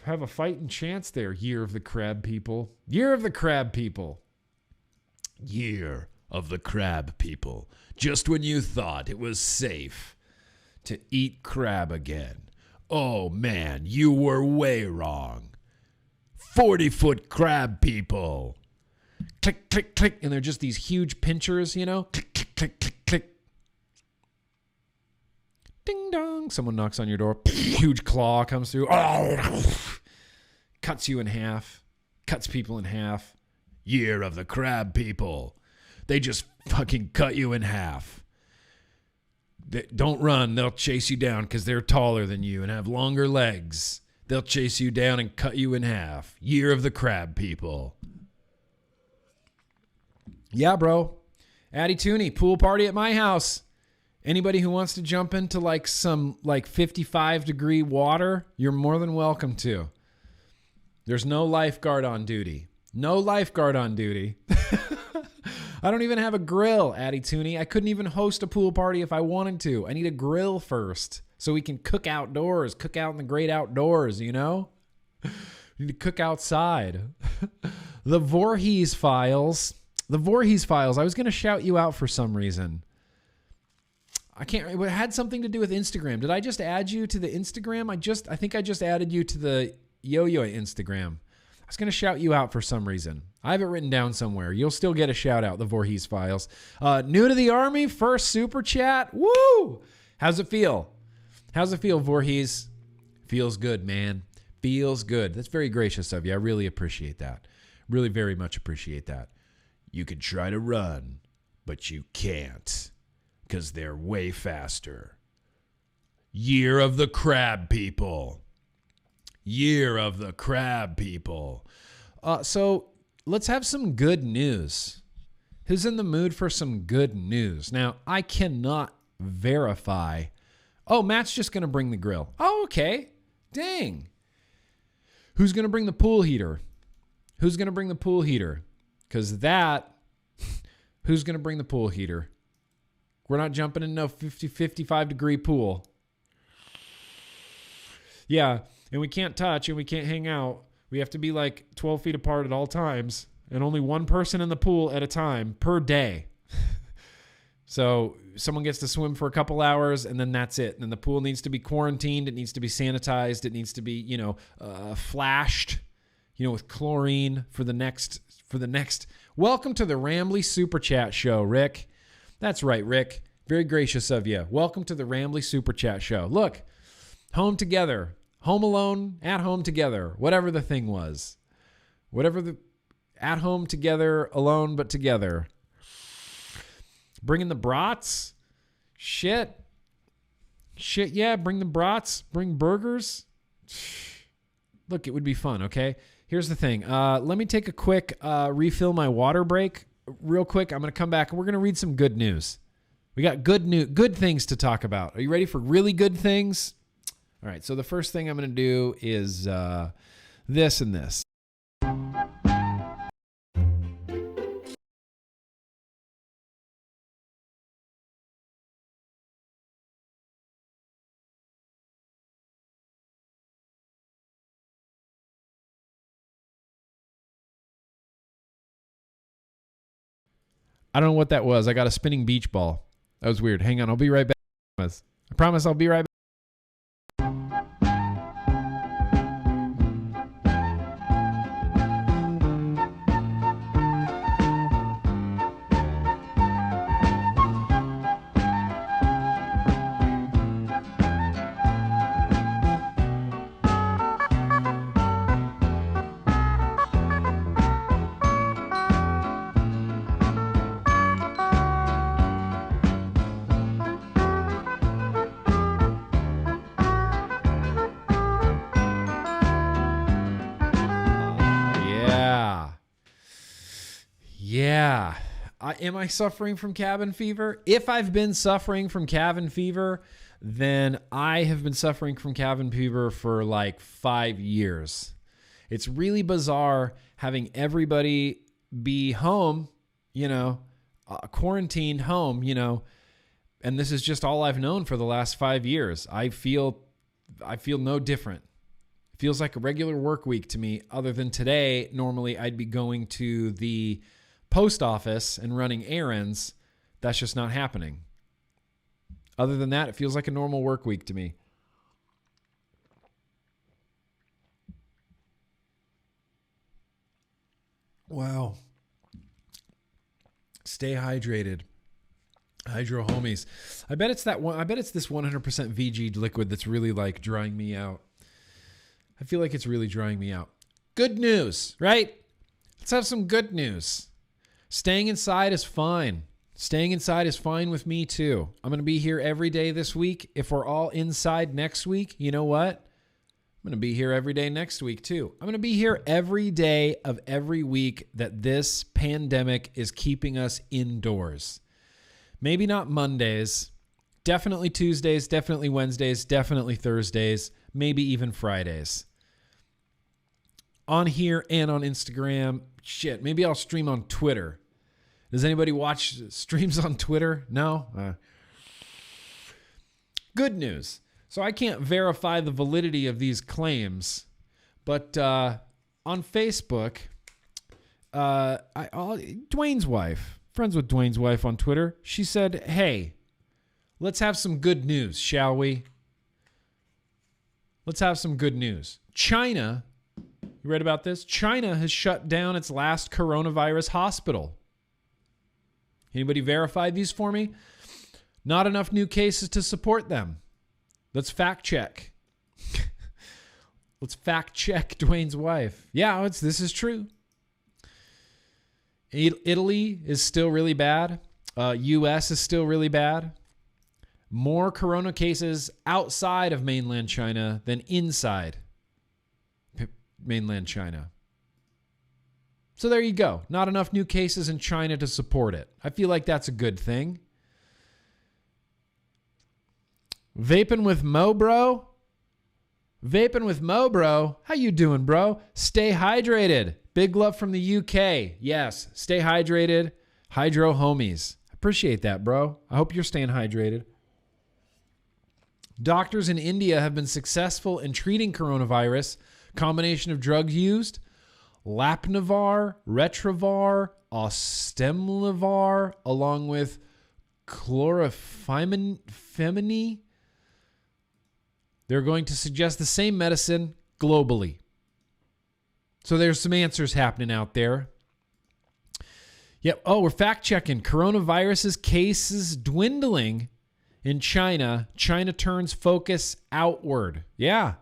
Have a fighting chance there, Year of the Crab People. Year of the Crab People. Year of the Crab People. Just when you thought it was safe to eat crab again. Oh man, you were way wrong. 40-foot crab people. Click, click, click. And they're just these huge pinchers, you know? Click, click, click, click, click. Ding dong. Someone knocks on your door. Huge claw comes through. Cuts you in half. Cuts people in half. Year of the crab people. They just fucking cut you in half. Don't run. They'll chase you down because they're taller than you and have longer legs. They'll chase you down and cut you in half. Year of the crab people. Yeah, bro. Addy Tooney, pool party at my house. Anybody who wants to jump into like some like 55-degree water, you're more than welcome to. There's no lifeguard on duty. No lifeguard on duty. I don't even have a grill, Addy Tooney. I couldn't even host a pool party if I wanted to. I need a grill first so we can cook outdoors, cook out in the great outdoors, you know? We need to cook outside. The Voorhees Files. The Voorhees Files. I was going to shout you out for some reason. I can't. It had something to do with Instagram. Did I just add you to the Instagram? I think I just added you to the Yo-Yo Instagram. I was going to shout you out for some reason. I have it written down somewhere. You'll still get a shout out, the Voorhees Files. New to the Army, first super chat. Woo! How's it feel? How's it feel, Voorhees? Feels good, man. Feels good. That's very gracious of you. I really appreciate that. Really very much appreciate that. You can try to run, but you can't because they're way faster. Year of the crab people. Year of the crab people. So let's have some good news. Who's in the mood for some good news? Now, I cannot verify. Oh, Matt's just going to bring the grill. Oh, okay. Dang. Who's going to bring the pool heater? Who's going to bring the pool heater? Because who's going to bring the pool heater? We're not jumping in no 55 degree pool. Yeah, and we can't touch and we can't hang out. We have to be like 12 feet apart at all times and only one person in the pool at a time per day. So someone gets to swim for a couple hours and then that's it. And then the pool needs to be quarantined. It needs to be sanitized. It needs to be, flashed, with chlorine for the next. Welcome to the Rambly Super Chat Show, Rick. That's right, Rick. Very gracious of you. Welcome to the Rambly Super Chat Show. Look, home together, home alone, at home together, whatever the thing was. Whatever the at home together, alone but together. Bringing the brats? Shit, yeah, bring the brats, bring burgers. Look, it would be fun, okay? Here's the thing. Let me take a quick refill my water break real quick. I'm going to come back and we're going to read some good news. We got good things to talk about. Are you ready for really good things? All right, so the first thing I'm going to do is this and this. I don't know what that was. I got a spinning beach ball. That was weird. Hang on. I'll be right back. I promise I'll be right back. Yeah. Am I suffering from cabin fever? If I've been suffering from cabin fever, then I have been suffering from cabin fever for like 5 years. It's really bizarre having everybody be home, quarantined home, and this is just all I've known for the last 5 years. I feel no different. It feels like a regular work week to me, other than today. Normally I'd be going to the post office and running errands. That's just not happening. Other than that, it feels like a normal work week to me. Wow. Stay hydrated. Hydro homies. I bet it's that one. I bet it's this 100% VG liquid that's really like drying me out. I feel like it's really drying me out. Good news, right? Let's have some good news. Staying inside is fine. Staying inside is fine with me too. I'm going to be here every day this week. If we're all inside next week, you know what? I'm going to be here every day next week too. I'm going to be here every day of every week that this pandemic is keeping us indoors. Maybe not Mondays, definitely Tuesdays, definitely Wednesdays, definitely Thursdays, maybe even Fridays. On here and on Instagram. Shit, maybe I'll stream on Twitter. Does anybody watch streams on Twitter? No? Good news. So I can't verify the validity of these claims, but on Facebook, Dwayne's wife, friends with Dwayne's wife on Twitter, she said, hey, let's have some good news, shall we? Let's have some good news. China, you read about this? China has shut down its last coronavirus hospital. Anybody verified these for me? Not enough new cases to support them. Let's fact check. Let's fact check Dwayne's wife. Yeah, this is true. Italy is still really bad. U.S. is still really bad. More corona cases outside of mainland China than inside mainland China. So there you go. Not enough new cases in China to support it. I feel like that's a good thing. Vaping with Mo, bro. Vaping with Mo, bro. How you doing, bro? Stay hydrated. Big love from the UK. Yes, stay hydrated. Hydro homies. Appreciate that, bro. I hope you're staying hydrated. Doctors in India have been successful in treating coronavirus. Combination of drugs used: Lapnavar, Retrovar, Ostemlivar, along with chlorpheniramine. They're going to suggest the same medicine globally. So there's some answers happening out there. Yep. Oh, we're fact checking. Coronavirus's cases dwindling in China. China turns focus outward. Yeah.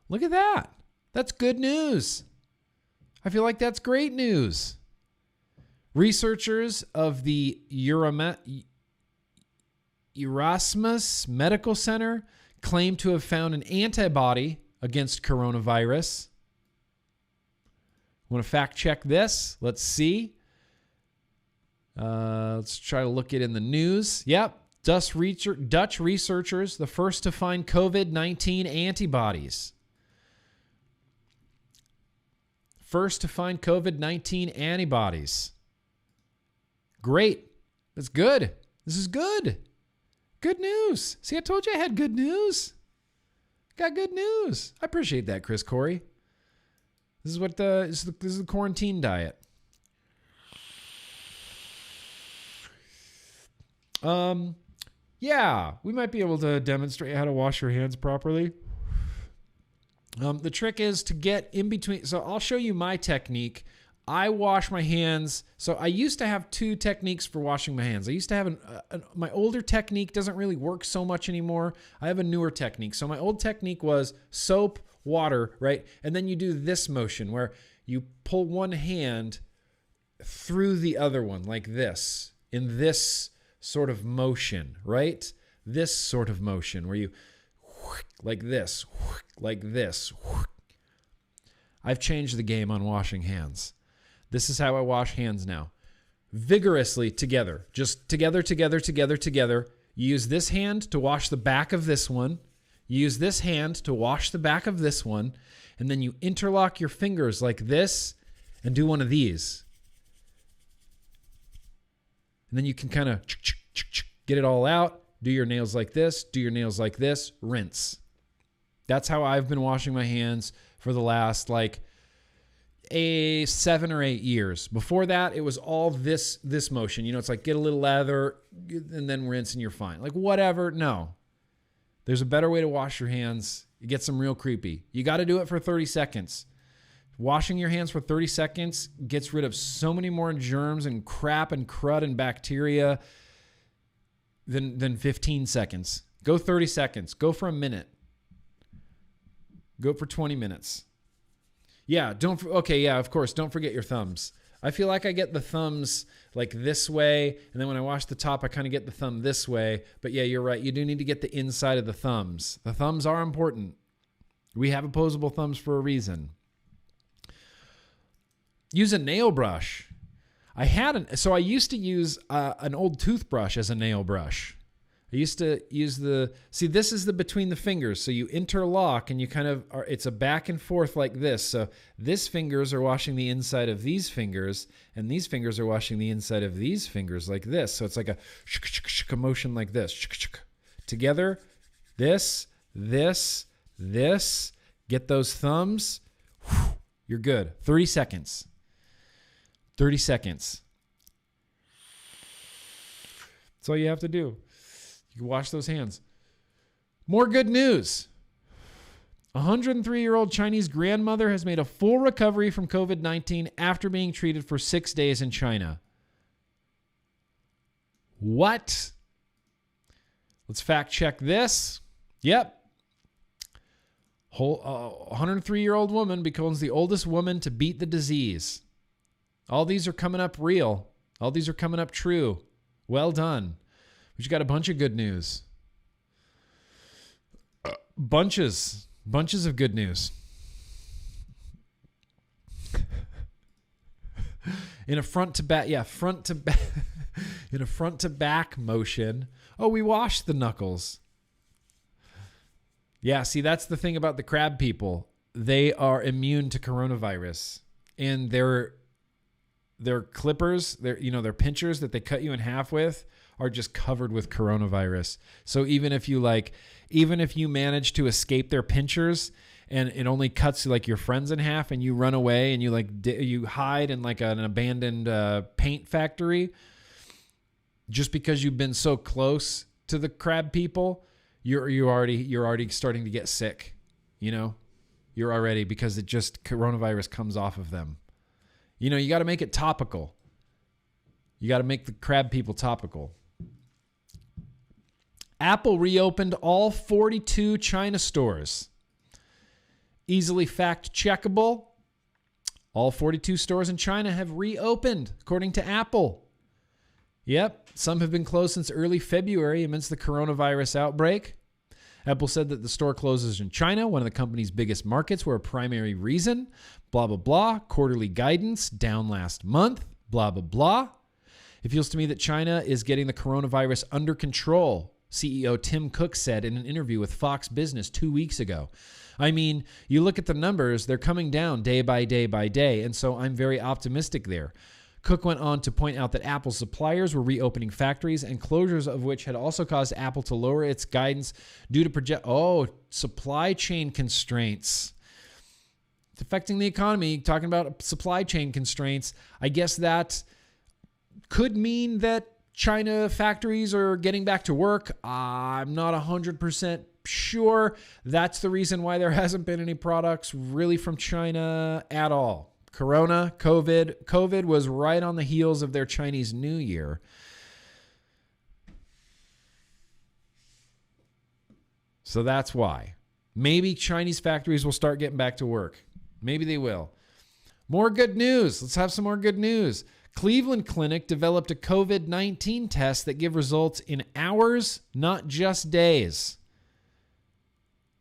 Look at that. That's good news. I feel like that's great news. Researchers of the Erasmus Medical Center claim to have found an antibody against coronavirus. Want to fact check this? Let's see. Let's try to look it in the news. Yep. Dutch researchers, the first to find COVID-19 antibodies. First to find COVID-19 antibodies. Great. That's good. This is good. Good news. See, I told you I had good news. Got good news. I appreciate that, Chris Corey. This is what this is the quarantine diet. Yeah, we might be able to demonstrate how to wash your hands properly. The trick is to get in between. So I'll show you my technique. I wash my hands. So I used to have two techniques for washing my hands. I used to have my older technique doesn't really work so much anymore. I have a newer technique. So my old technique was soap, water, right? And then you do this motion where you pull one hand through the other one like this, in this sort of motion, right? This sort of motion where you like this, like this. I've changed the game on washing hands. This is how I wash hands now. Vigorously together. Just together, together, together, together. You use this hand to wash the back of this one. You use this hand to wash the back of this one. And then you interlock your fingers like this and do one of these. And then you can kind of get it all out. Do your nails like this. Do your nails like this. Rinse. That's how I've been washing my hands for the last 7 or 8 years. Before that, it was all this motion. You know, it's like get a little lather and then rinse and you're fine. Like whatever. No. There's a better way to wash your hands. It gets some real creepy. You got to do it for 30 seconds. Washing your hands for 30 seconds gets rid of so many more germs and crap and crud and bacteria than 15 seconds. Go 30 seconds. Go for a minute. Go for 20 minutes. Yeah, of course, don't forget your thumbs. I feel like I get the thumbs like this way, and then when I wash the top, I kind of get the thumb this way. But yeah, you're right. You do need to get the inside of the thumbs. The thumbs are important. We have opposable thumbs for a reason. Use a nail brush. I used to use an old toothbrush as a nail brush. I used to use this is the between the fingers. So you interlock and you it's a back and forth like this. So these fingers are washing the inside of these fingers and these fingers are washing the inside of these fingers like this. So it's like a motion like this. Together, this, get those thumbs. You're good. 30 seconds. 30 seconds. That's all you have to do. You can wash those hands. More good news. A 103-year-old Chinese grandmother has made a full recovery from COVID-19 after being treated for 6 days in China. What? Let's fact check this. Yep. 103-year-old woman becomes the oldest woman to beat the disease. All these are coming up real. All these are coming up true. Well done. We got a bunch of good news. Bunches of good news. In a front to back, in a front to back motion. Oh, we washed the knuckles. Yeah, see, that's the thing about the crab people. They are immune to coronavirus, and their clippers, their pinchers that they cut you in half with are just covered with coronavirus. So even if you manage to escape their pinchers and it only cuts like your friends in half and you run away and you hide in like an abandoned paint factory, just because you've been so close to the crab people, you're already starting to get sick. You're already, because it just coronavirus comes off of them. You got to make it topical. You got to make the crab people topical. Apple reopened all 42 China stores. Easily fact checkable. All 42 stores in China have reopened, according to Apple. Yep, some have been closed since early February amidst the coronavirus outbreak. Apple said that the store closures in China, one of the company's biggest markets, were a primary reason. Blah, blah, blah. Quarterly guidance down last month. Blah, blah, blah. It feels to me that China is getting the coronavirus under control, CEO Tim Cook said in an interview with Fox Business 2 weeks ago. I mean, you look at the numbers, they're coming down day by day by day, and so I'm very optimistic there. Cook went on to point out that Apple's suppliers were reopening factories, and closures of which had also caused Apple to lower its guidance due to supply chain constraints. It's affecting the economy. Talking about supply chain constraints, I guess that could mean that China factories are getting back to work. I'm not 100% sure. That's the reason why there hasn't been any products really from China at all. COVID was right on the heels of their Chinese New Year. So that's why. Maybe Chinese factories will start getting back to work. Maybe they will. More good news. Let's have some more good news. Cleveland Clinic developed a COVID-19 test that give results in hours, not just days.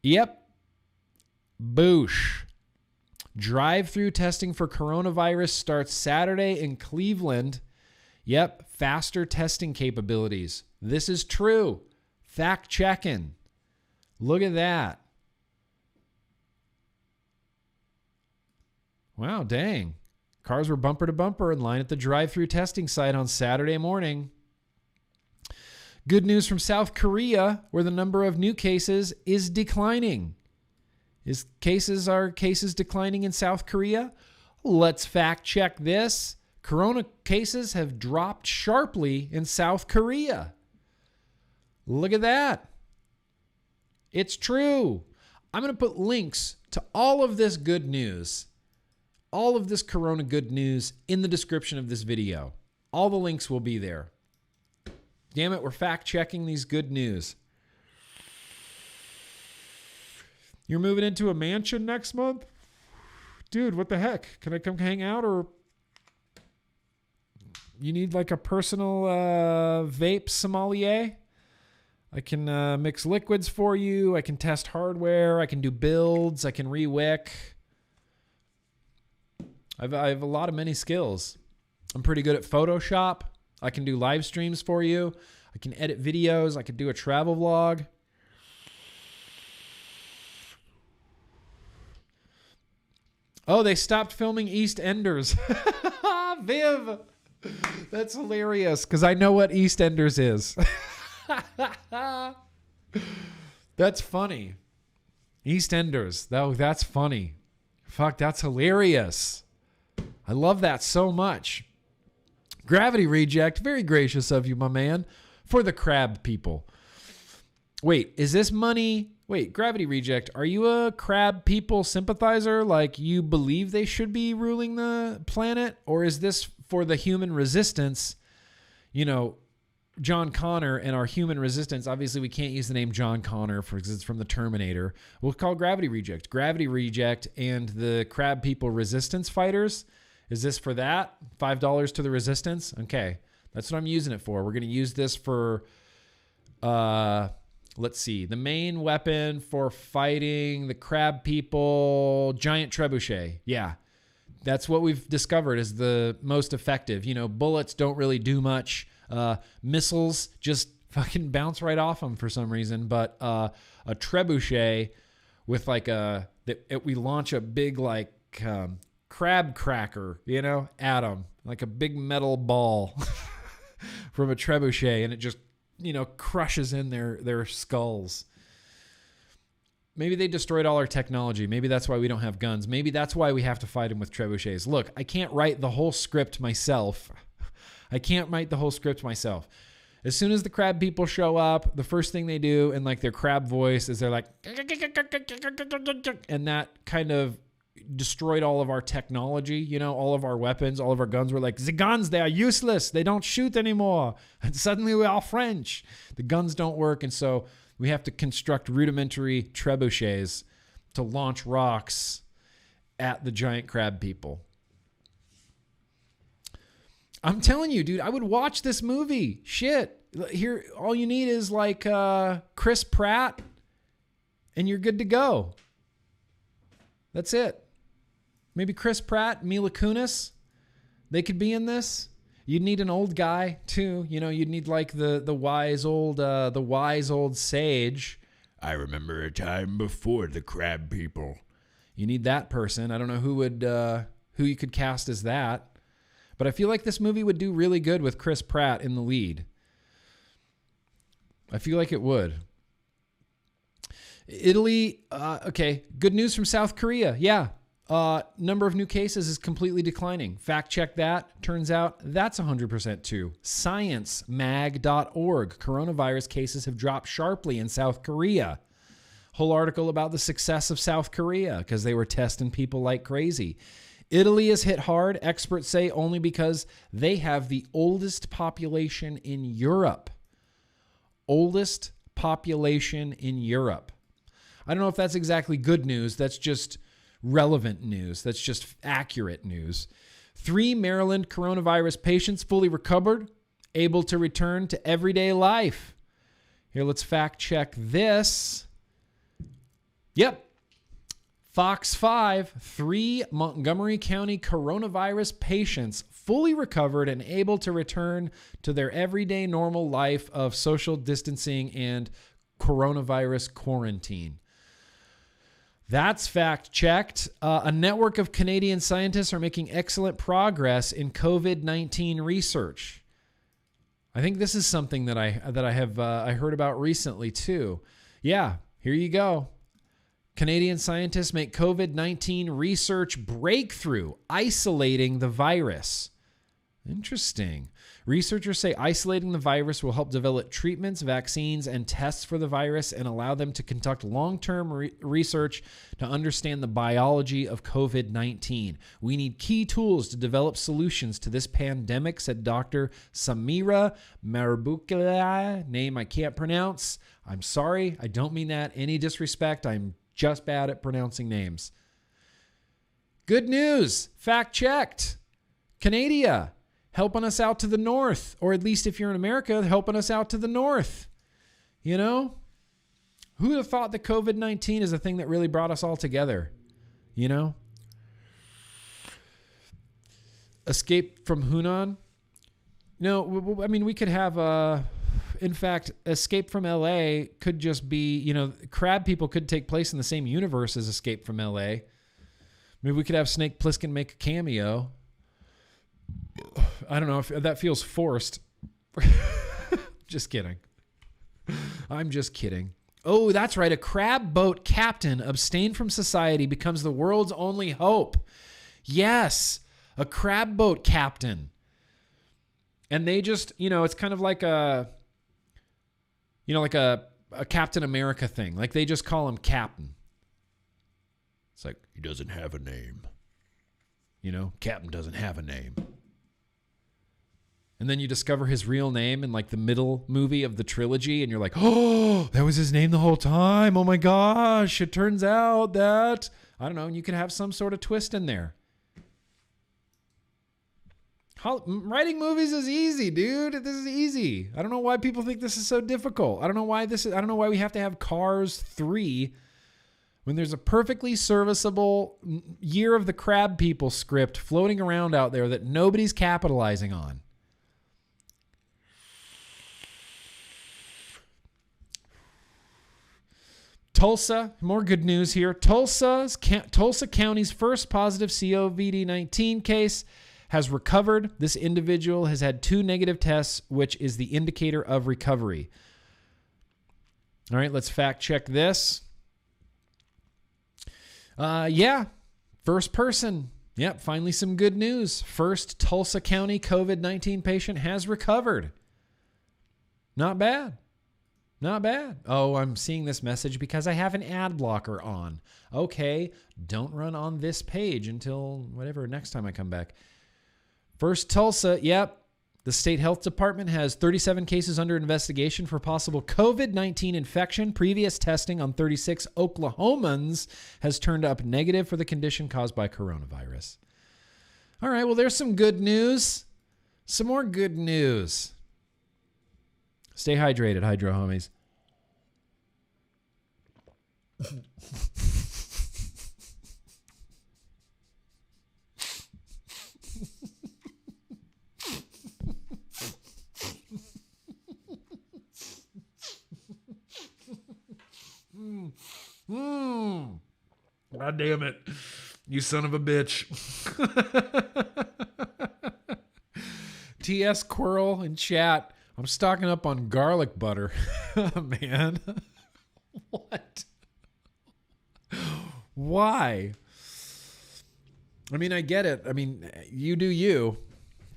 Yep. Boosh. Drive-through testing for coronavirus starts Saturday in Cleveland. Yep, faster testing capabilities. This is true. Fact checking. Look at that. Wow, dang. Cars were bumper to bumper in line at the drive-through testing site on Saturday morning. Good news from South Korea, where the number of new cases is declining. Are cases declining in South Korea? Let's fact check this. Corona cases have dropped sharply in South Korea. Look at that. It's true. I'm going to put links to all of this good news, all of this Corona good news in the description of this video. All the links will be there. Damn it, we're fact checking these good news. You're moving into a mansion next month? Dude, what the heck? Can I come hang out, or you need like a personal vape sommelier? I can mix liquids for you. I can test hardware. I can do builds. I can re-wick. I have a lot of many skills. I'm pretty good at Photoshop. I can do live streams for you. I can edit videos. I can do a travel vlog. Oh, they stopped filming EastEnders. Viv. That's hilarious because I know what EastEnders is. That's funny. EastEnders. That's funny. Fuck, that's hilarious. I love that so much. Gravity Reject, very gracious of you, my man, for the crab people. Wait, is this money? Wait, Gravity Reject, are you a crab people sympathizer? Like you believe they should be ruling the planet? Or is this for the human resistance? You know, John Connor and our human resistance. Obviously, we can't use the name John Connor because it's from the Terminator. We'll call Gravity Reject. Gravity Reject and the crab people resistance fighters. Is this for that? $5 to the resistance? Okay. That's what I'm using it for. We're going to use this for, let's see, the main weapon for fighting the crab people, giant trebuchet. Yeah, that's what we've discovered is the most effective. You know, bullets don't really do much. Missiles just fucking bounce right off them for some reason. But a trebuchet with like we launch a big like crab cracker, you know, at them, like a big metal ball from a trebuchet, and it just, you know, crushes in their skulls. Maybe they destroyed all our technology. Maybe that's why we don't have guns. Maybe that's why we have to fight them with trebuchets. Look, I can't write the whole script myself. As soon as the crab people show up, the first thing they do in like their crab voice is they're like, and that kind of destroyed all of our technology, you know, all of our weapons, all of our guns were like, the guns, they are useless. They don't shoot anymore. And suddenly we're all French. The guns don't work. And so we have to construct rudimentary trebuchets to launch rocks at the giant crab people. I'm telling you, dude, I would watch this movie. Shit. Here, all you need is like Chris Pratt, and you're good to go. That's it. Maybe Chris Pratt, Mila Kunis, they could be in this. You'd need an old guy too. You know, you'd need like the wise old sage. I remember a time before the crab people. You need that person. I don't know who you could cast as that. But I feel like this movie would do really good with Chris Pratt in the lead. I feel like it would. Italy, okay. Good news from South Korea. Yeah. Number of new cases is completely declining. Fact check that. Turns out that's 100% true. Sciencemag.org. Coronavirus cases have dropped sharply in South Korea. Whole article about the success of South Korea because they were testing people like crazy. Italy is hit hard, experts say, only because they have the oldest population in Europe. Oldest population in Europe. I don't know if that's exactly good news. That's just relevant news. That's just accurate news. 3 Maryland coronavirus patients fully recovered, able to return to everyday life. Here, let's fact check this. Yep. Fox 5, 3 Montgomery County coronavirus patients fully recovered and able to return to their everyday normal life of social distancing and coronavirus quarantine. That's fact checked. A network of Canadian scientists are making excellent progress in COVID-19 research. I think this is something that I heard about recently too. Yeah, here you go. Canadian scientists make COVID-19 research breakthrough, isolating the virus. Interesting. Researchers say isolating the virus will help develop treatments, vaccines, and tests for the virus and allow them to conduct long-term research to understand the biology of COVID-19. We need key tools to develop solutions to this pandemic, said Dr. Samira Marabukala, name I can't pronounce. I'm sorry. I don't mean that any disrespect. I'm just bad at pronouncing names. Good news. Fact checked. Canada. Helping us out to the north, or at least if you're in America, helping us out to the north. You know, who would have thought that COVID-19 is a thing that really brought us all together? You know, escape from Hunan. No, I mean, we could have in fact, Escape from LA could just be, you know, crab people could take place in the same universe as Escape from LA. Maybe we could have Snake Plissken make a cameo. I don't know if that feels forced. Just kidding. I'm just kidding. Oh, that's right. A crab boat captain abstained from society becomes the world's only hope. Yes, a crab boat captain. And they just, you know, it's kind of like a Captain America thing. Like they just call him Captain. It's like, he doesn't have a name. You know, Captain doesn't have a name. And then you discover his real name in like the middle movie of the trilogy. And you're like, oh, that was his name the whole time. Oh my gosh. It turns out that, I don't know. And you can have some sort of twist in there. Writing movies is easy, dude. This is easy. I don't know why people think this is so difficult. I don't know why we have to have Cars 3 when there's a perfectly serviceable Year of the Crab People script floating around out there that nobody's capitalizing on. Tulsa, more good news here. Tulsa County's first positive COVID-19 case has recovered. This individual has had 2 negative tests, which is the indicator of recovery. All right, let's fact check this. First person. Yep, finally some good news. First Tulsa County COVID-19 patient has recovered. Not bad. Not bad. Oh, I'm seeing this message because I have an ad blocker on. Okay, don't run on this page until whatever, next time I come back. First Tulsa, yep. The state health department has 37 cases under investigation for possible COVID-19 infection. Previous testing on 36 Oklahomans has turned up negative for the condition caused by coronavirus. All right, well, there's some good news. Some more good news. Stay hydrated, hydro homies. God damn it. You son of a bitch. TS Quirrell in chat. I'm stocking up on garlic butter. Man. What? Why? I mean, I get it. I mean, you do you,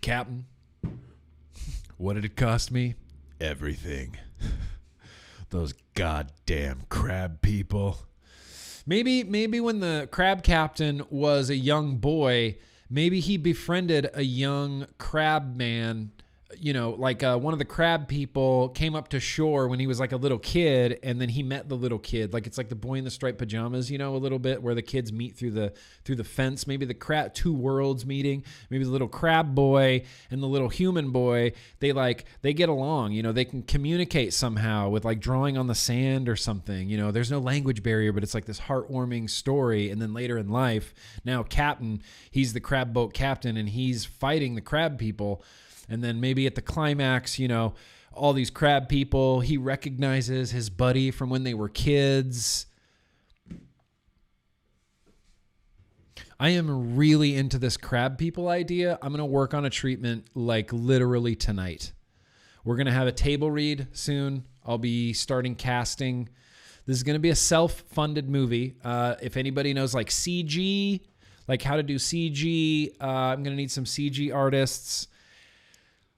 Captain. What did it cost me? Everything. Those goddamn crab people. Maybe when the crab captain was a young boy, maybe he befriended a young crab man. You know, like one of the crab people came up to shore when he was like a little kid, and then he met the little kid. Like it's like the boy in the striped pajamas, you know, a little bit, where the kids meet through the fence. Maybe the two worlds meeting. Maybe the little crab boy and the little human boy, they get along. You know, they can communicate somehow with like drawing on the sand or something. You know, there's no language barrier, but it's like this heartwarming story. And then later in life, now Captain, he's the crab boat captain, and he's fighting the crab people. And then maybe at the climax, you know, all these crab people, he recognizes his buddy from when they were kids. I am really into this crab people idea. I'm going to work on a treatment like literally tonight. We're going to have a table read soon. I'll be starting casting. This is going to be a self-funded movie. If anybody knows like CG, like how to do CG, I'm going to need some CG artists.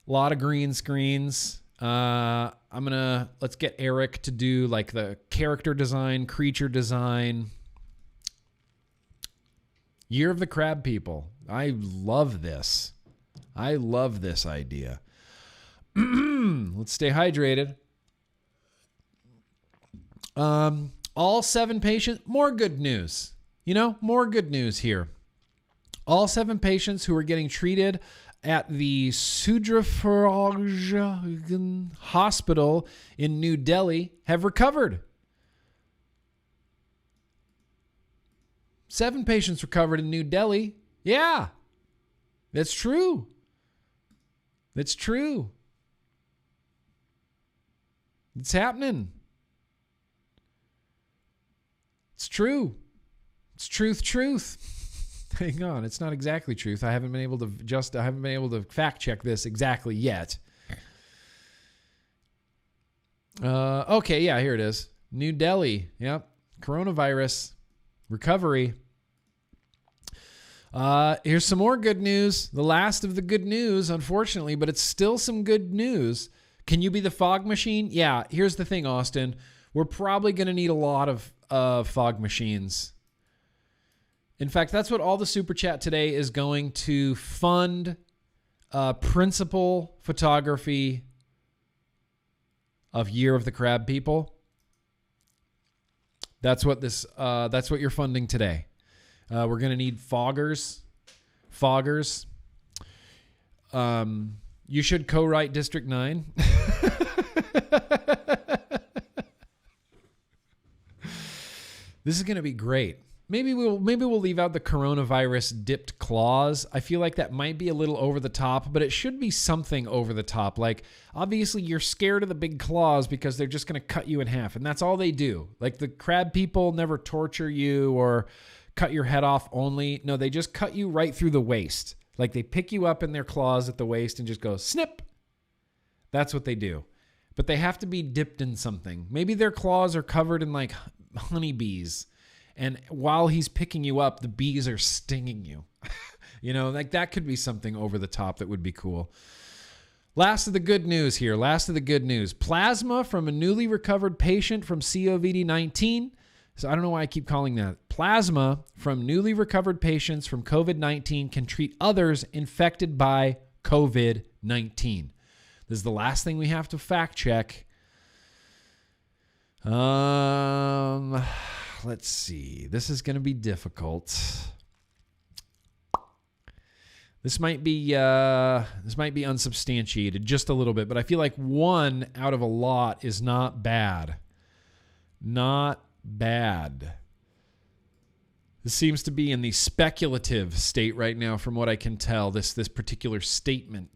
A lot of green screens. Let's get Eric to do like the character design, creature design. Year of the Crab People. I love this. I love this idea. Let's stay hydrated. All 7 patients, more good news. You know, more good news here. All 7 patients who are getting treated at the Sudrafaraj Hospital in New Delhi have recovered. 7 patients recovered in New Delhi. Yeah, that's true. That's true. It's happening. It's true. It's truth. Hang on, it's not exactly truth. I haven't been able to fact check this exactly yet. Okay, yeah, here it is. New Delhi. Yep. Coronavirus recovery. Here's some more good news. The last of the good news, unfortunately, but it's still some good news. Can you be the fog machine? Yeah, here's the thing, Austin. We're probably going to need a lot of fog machines. In fact, that's what all the super chat today is going to fund. Principal photography of Year of the Crab People. That's what you're funding today. We're going to need foggers. You should co-write District 9. This is going to be great. Maybe we'll leave out the coronavirus dipped claws. I feel like that might be a little over the top, but it should be something over the top. Like, obviously you're scared of the big claws because they're just going to cut you in half, and that's all they do. Like, the crab people never torture you or cut your head off only. No, they just cut you right through the waist. Like, they pick you up in their claws at the waist and just go snip. That's what they do. But they have to be dipped in something. Maybe their claws are covered in like honeybees. And while he's picking you up, the bees are stinging you. You know, like that could be something over the top that would be cool. Last of the good news here. Last of the good news. Plasma from a newly recovered patient from COVID-19. So I don't know why I keep calling that. Plasma from newly recovered patients from COVID-19 can treat others infected by COVID-19. This is the last thing we have to fact check. Let's see. This is going to be difficult. This might be unsubstantiated just a little bit, but I feel like 1 out of a lot is not bad. Not bad. This seems to be in the speculative state right now, from what I can tell. This particular statement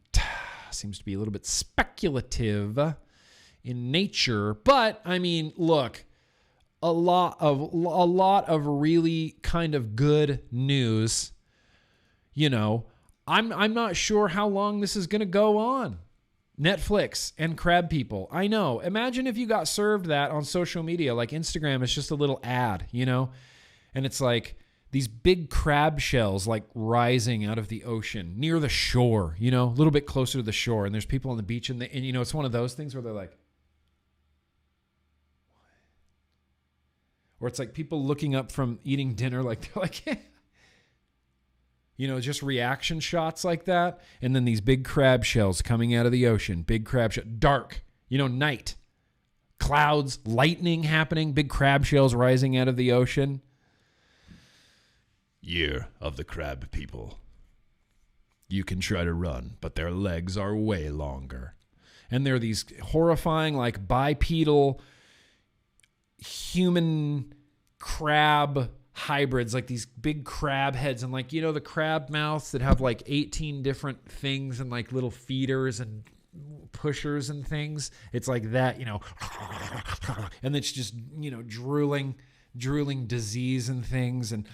seems to be a little bit speculative in nature, but I mean, look. A lot of really kind of good news. You know, I'm not sure how long this is going to go on. Netflix and crab people. I know. Imagine if you got served that on social media, like Instagram. It's just a little ad, you know, and it's like these big crab shells like rising out of the ocean near the shore, you know, a little bit closer to the shore, and there's people on the beach, and you know, it's one of those things where they're like. Or it's like people looking up from eating dinner, like they're like, you know, just reaction shots like that. And then these big crab shells coming out of the ocean, big crab shell, dark, you know, night, clouds, lightning happening, big crab shells rising out of the ocean. Year of the crab people. You can try to run, but their legs are way longer. And they're these horrifying, like bipedal human crab hybrids, like these big crab heads, and like, you know, the crab mouths that have like 18 different things and like little feeders and pushers and things. It's like that, you know, and it's just, you know, drooling disease and things, and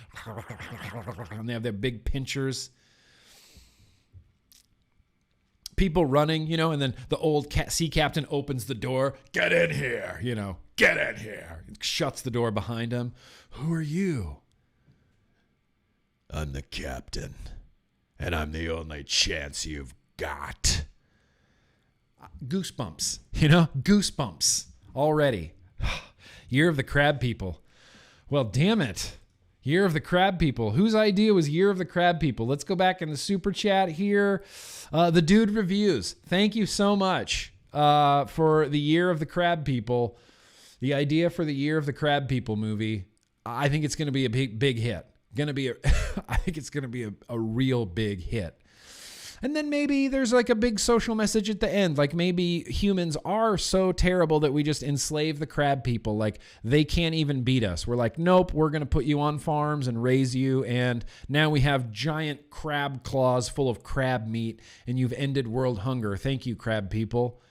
they have their big pinchers. People running, you know, and then the old sea captain opens the door. Get in here, you know. Get in here. Shuts the door behind him. Who are you? I'm the captain, and I'm the only chance you've got. Goosebumps, you know? Goosebumps already. Year of the crab people. Well, damn it. Year of the crab people. Whose idea was Year of the crab people? Let's go back in the super chat here. The Dude Reviews. Thank you so much for the Year of the crab people. The idea for the Year of the crab people movie. I think it's going to be a big hit. I think it's going to be a real big hit. And then maybe there's like a big social message at the end. Like maybe humans are so terrible that we just enslave the crab people. Like they can't even beat us. We're like, nope, we're going to put you on farms and raise you. And now we have giant crab claws full of crab meat, and you've ended world hunger. Thank you, crab people.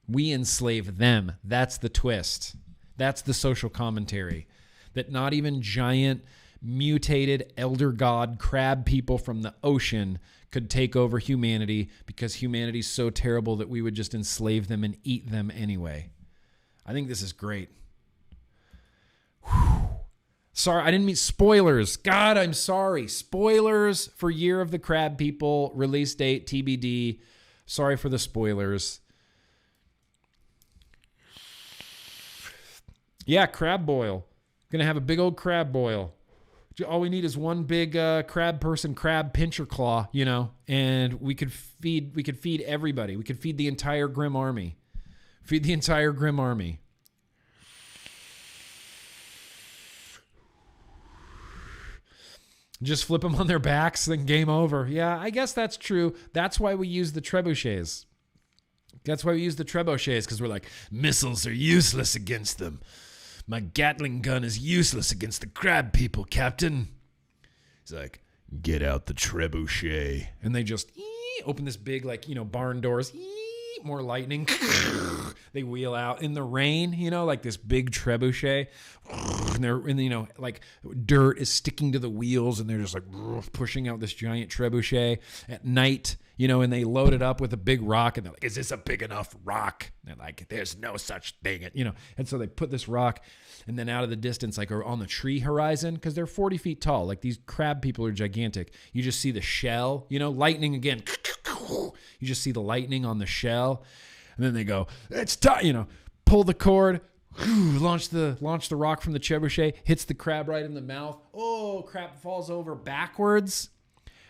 We enslave them. That's the twist. That's the social commentary. That not even giant mutated elder god crab people from the ocean could take over humanity, because humanity's so terrible that we would just enslave them and eat them anyway. I think this is great. Whew. Sorry, I didn't mean spoilers. God, I'm sorry. Spoilers for Year of the Crab People, release date TBD. Sorry for the spoilers. Yeah, crab boil. Gonna have a big old crab boil. All we need is one big crab pincher claw, you know, and we could feed everybody. We could feed the entire Grim Army. Feed the entire Grim Army. Just flip them on their backs, then game over. Yeah, I guess that's true. That's why we use the trebuchets. That's why we use the trebuchets, because we're like, missiles are useless against them. My Gatling gun is useless against the crab people, Captain. He's like, get out the trebuchet. And they just open this big, like, barn doors. More lightning. They wheel out in the rain, like this big trebuchet. And they're in, like dirt is sticking to the wheels, and they're just like pushing out this giant trebuchet at night, and they load it up with a big rock, and they're like, is this a big enough rock? And they're like, there's no such thing, and so they put this rock, and then out of the distance, like on the tree horizon, because they're 40 feet tall, like these crab people are gigantic. You just see the shell, lightning again. You just see the lightning on the shell, and then they go, it's time, pull the cord, launch the rock from the trebuchet, hits the crab right in the mouth. Oh, crab falls over backwards.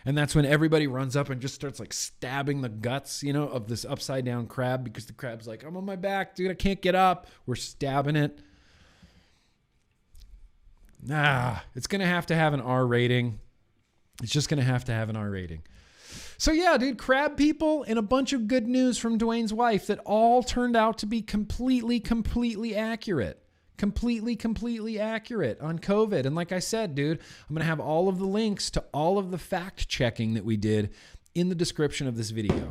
And that's when everybody runs up and just starts like stabbing the guts, of this upside down crab, because the crab's like, I'm on my back, dude, I can't get up. We're stabbing it. It's going to have an R rating. It's just going to have an R rating. So yeah, dude, crab people, and a bunch of good news from Dwayne's wife that all turned out to be completely accurate. Completely accurate on COVID. And like I said, dude, I'm going to have all of the links to all of the fact checking that we did in the description of this video.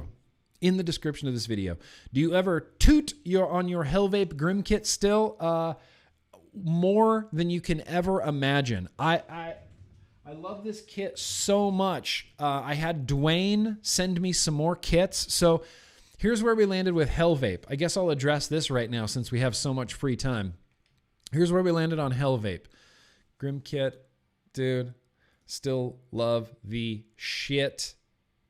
Do you ever toot on your Hellvape Grim Kit still? More than you can ever imagine. I love this kit so much. I had Dwayne send me some more kits. So here's where we landed with Hellvape. I guess I'll address this right now since we have so much free time. Here's where we landed on Hellvape. Grim Kit, dude, still love the shit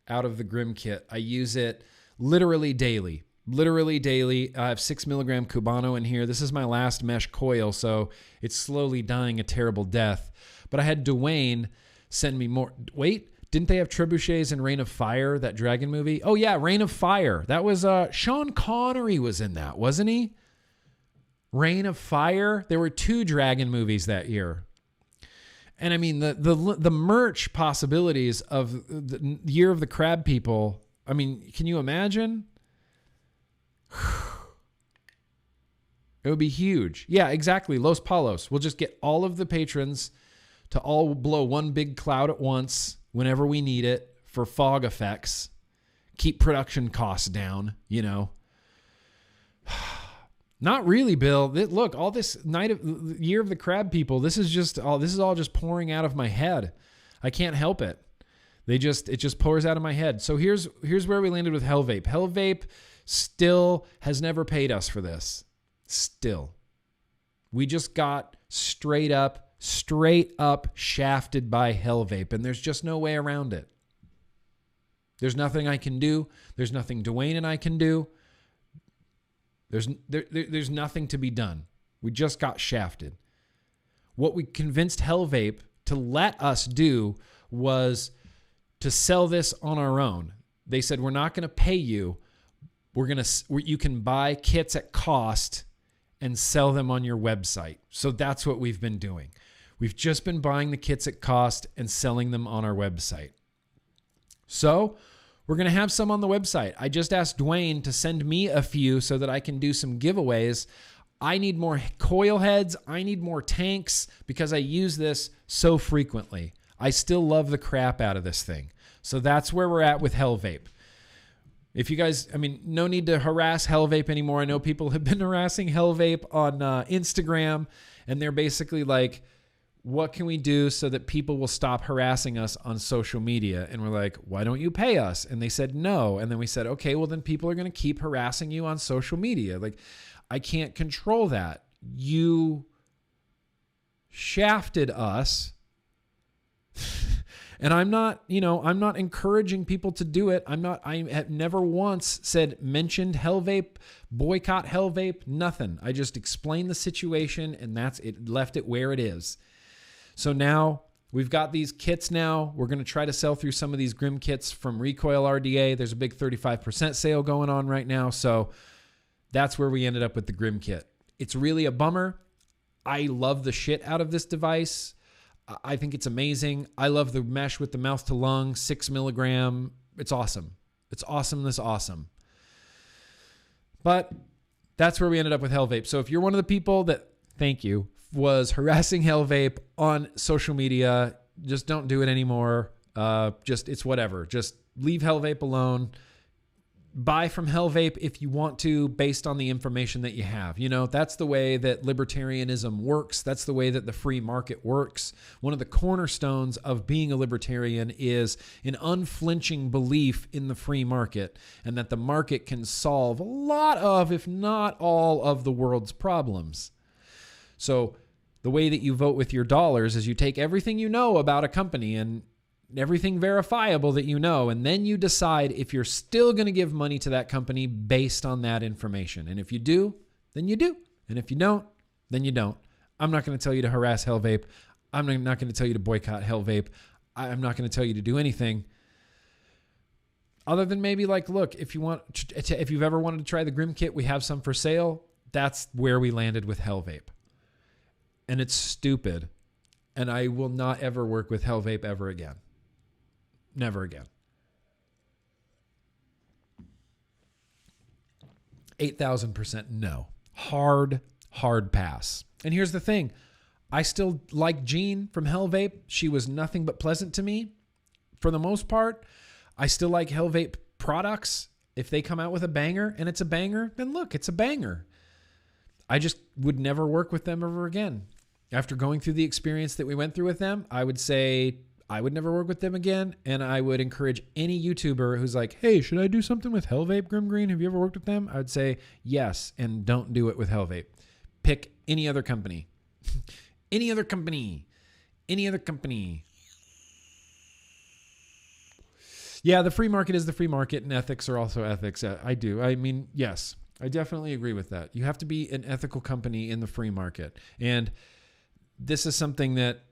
out of the Grim Kit. I use it literally daily. I have 6 milligram Cubano in here. This is my last mesh coil, so it's slowly dying a terrible death. But I had Dwayne send me more. Wait, didn't they have trebuchets in Reign of Fire, that dragon movie? Oh yeah, Reign of Fire. That was Sean Connery was in that, wasn't he? Reign of Fire. There were 2 dragon movies that year. And I mean the merch possibilities of the Year of the Crab People. I mean, can you imagine? It would be huge. Yeah, exactly. Los Palos. We'll just get all of the patrons to all blow one big cloud at once whenever we need it for fog effects. Keep production costs down, Not really, Bill. Look, all this Year of the Crab People, this is all just pouring out of my head. I can't help it. It just pours out of my head. So here's where we landed with Hellvape. Hellvape still has never paid us for this. Still. We just got straight up shafted by Hellvape, and there's just no way around it. There's nothing I can do. There's nothing Dwayne and I can do. There's nothing to be done. We just got shafted. What we convinced Hellvape to let us do was to sell this on our own. They said, we're not going to pay you. You can buy kits at cost and sell them on your website. So that's what we've been doing. We've just been buying the kits at cost and selling them on our website. So we're going to have some on the website. I just asked Dwayne to send me a few so that I can do some giveaways. I need more coil heads. I need more tanks because I use this so frequently. I still love the crap out of this thing. So that's where we're at with Hellvape. If you guys, no need to harass Hellvape anymore. I know people have been harassing Hellvape on Instagram, and they're basically like, what can we do so that people will stop harassing us on social media? And we're like, why don't you pay us? And they said no. And then we said, okay, well then people are going to keep harassing you on social media. Like, I can't control that. You shafted us. And I'm not encouraging people to do it. I have never once mentioned Hellvape, boycott Hellvape, nothing. I just explained the situation, and that's it, left it where it is. So now we've got these kits now. We're going to try to sell through some of these Grim kits from Recoil RDA. There's a big 35% sale going on right now. So that's where we ended up with the Grim kit. It's really a bummer. I love the shit out of this device. I think it's amazing. I love the mesh with the mouth to lung, 6 milligram. It's awesome. It's awesomeness awesome. But that's where we ended up with Hellvape. So if you're one of the people that, thank you, was harassing Hellvape on social media, just don't do it anymore. It's whatever. Just leave Hellvape alone. Buy from Hellvape if you want to, based on the information that you have. You know, that's the way that libertarianism works. That's the way that the free market works. One of the cornerstones of being a libertarian is an unflinching belief in the free market, and that the market can solve a lot of, if not all, of the world's problems. So the way that you vote with your dollars is you take everything you know about a company and everything verifiable that you know, and then you decide if you're still going to give money to that company based on that information. And if you do, then you do. And if you don't, then you don't. I'm not going to tell you to harass Hellvape. I'm not going to tell you to boycott Hellvape. I'm not going to tell you to do anything other than maybe like, look, if you've ever wanted to try the Grim Kit, we have some for sale. That's where we landed with Hellvape. And it's stupid. And I will not ever work with Hellvape ever again. Never again. 8,000% no. Hard pass. And here's the thing. I still like Jean from Hellvape. She was nothing but pleasant to me for the most part. I still like Hellvape products. If they come out with a banger and it's a banger, then look, it's a banger. I just would never work with them ever again. After going through the experience that we went through with them, I would say I would never work with them again. And I would encourage any YouTuber who's like, hey, should I do something with Hellvape, Grim Green? Have you ever worked with them? I would say yes, and don't do it with Hellvape. Pick any other company. Any other company. Yeah, the free market is the free market, and ethics are also ethics. I do. I mean, yes, I definitely agree with that. You have to be an ethical company in the free market. And this is something that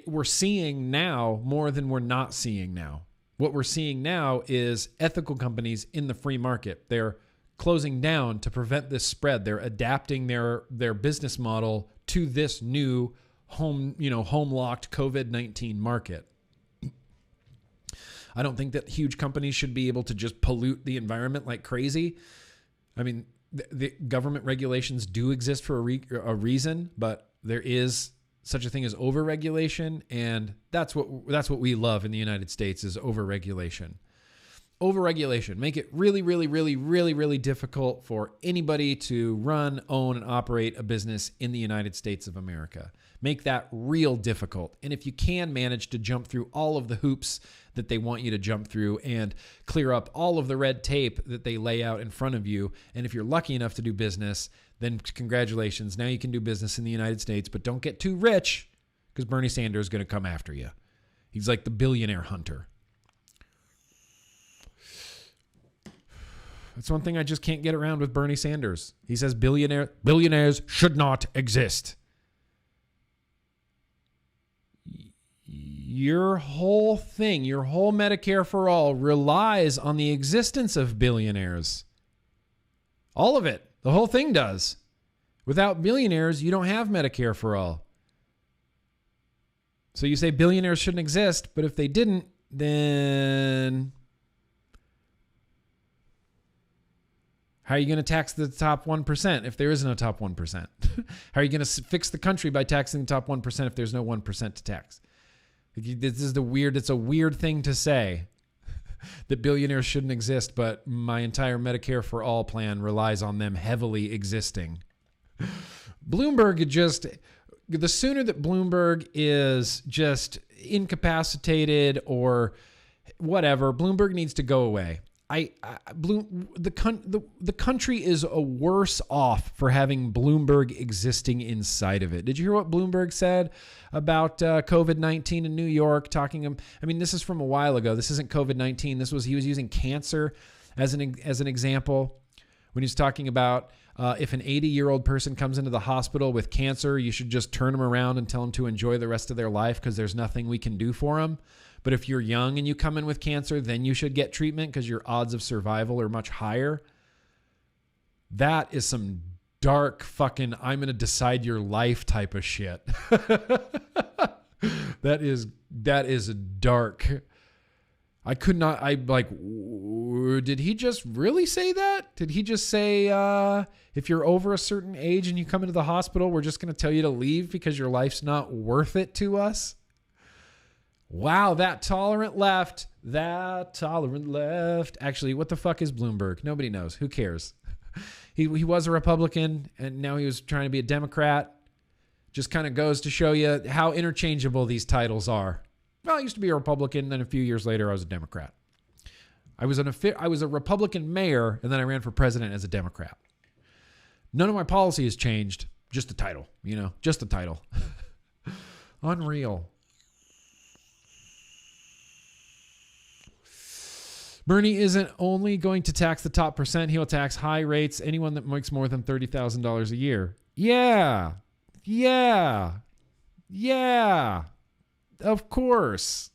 we're seeing now more than we're not seeing now. What we're seeing now is ethical companies in the free market. They're closing down to prevent this spread. They're adapting their business model to this new home-locked COVID-19 market. I don't think that huge companies should be able to just pollute the environment like crazy. I mean, the government regulations do exist for a reason, but there is such a thing as overregulation, and that's what we love in the United States is overregulation. Overregulation. Make it really, really, really, really, really difficult for anybody to run, own, and operate a business in the United States of America. Make that real difficult. And if you can manage to jump through all of the hoops that they want you to jump through and clear up all of the red tape that they lay out in front of you, and if you're lucky enough to do business, then congratulations. Now you can do business in the United States, but don't get too rich because Bernie Sanders is going to come after you. He's like the billionaire hunter. That's one thing I just can't get around with Bernie Sanders. He says billionaires should not exist. Your whole thing, your whole Medicare for all relies on the existence of billionaires. All of it. The whole thing does. Without billionaires, you don't have Medicare for all. So you say billionaires shouldn't exist, but if they didn't, then how are you going to tax the top 1% if there isn't a top 1%? How are you going to fix the country by taxing the top 1% if there's no 1% to tax? It's a weird thing to say that billionaires shouldn't exist, but my entire Medicare for all plan relies on them heavily existing. The sooner that Bloomberg is just incapacitated or whatever, Bloomberg needs to go away. The country is worse off for having Bloomberg existing inside of it. Did you hear what Bloomberg said about COVID-19 in New York? This is from a while ago. This isn't COVID-19. He was using cancer as an example when he's talking about if an 80-year-old person comes into the hospital with cancer, you should just turn them around and tell them to enjoy the rest of their life because there's nothing we can do for them. But if you're young and you come in with cancer, then you should get treatment because your odds of survival are much higher. That is some dark fucking I'm going to decide your life type of shit. That is dark. I could not, did he just really say that? Did he just say, if you're over a certain age and you come into the hospital, we're just going to tell you to leave because your life's not worth it to us? Wow, that tolerant left. Actually, what the fuck is Bloomberg? Nobody knows. Who cares? He was a Republican and now he was trying to be a Democrat. Just kind of goes to show you how interchangeable these titles are. Well, I used to be a Republican, then a few years later I was a Democrat. I was a Republican mayor, and then I ran for president as a Democrat. None of my policy has changed, just the title, just the title. Unreal. Bernie isn't only going to tax the top percent, he'll tax high rates, anyone that makes more than $30,000 a year. Yeah. Of course.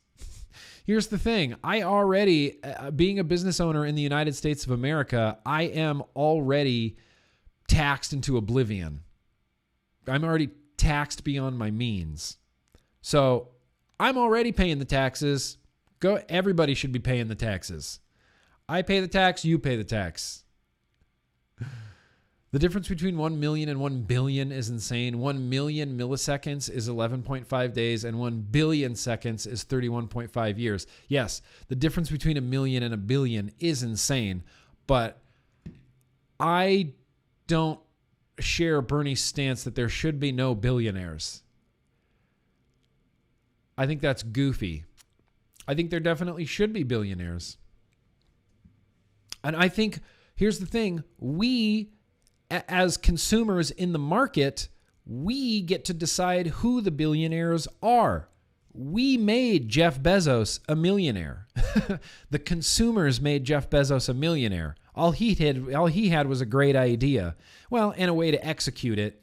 Here's the thing. I already, being a business owner in the United States of America, I am already taxed into oblivion. I'm already taxed beyond my means. So I'm already paying the taxes. Everybody should be paying the taxes. I pay the tax, you pay the tax. The difference between 1 million and 1 billion is insane. 1 million milliseconds is 11.5 days, and 1 billion seconds is 31.5 years. Yes, the difference between a million and a billion is insane, but I don't share Bernie's stance that there should be no billionaires. I think that's goofy. I think there definitely should be billionaires. And I think, here's the thing, we, as consumers in the market, we get to decide who the billionaires are. We made Jeff Bezos a millionaire. The consumers made Jeff Bezos a millionaire. All he had was a great idea. Well, and a way to execute it,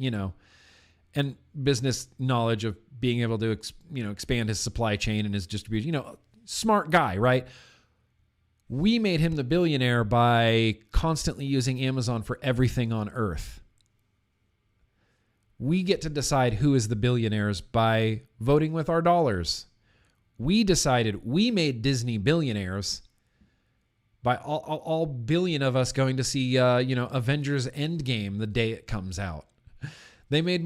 and business knowledge of being able to, expand his supply chain and his distribution. Smart guy, right? We made him the billionaire by constantly using Amazon for everything on earth. We get to decide who is the billionaires by voting with our dollars. We made Disney billionaires by all billion of us going to see, Avengers Endgame the day it comes out. They made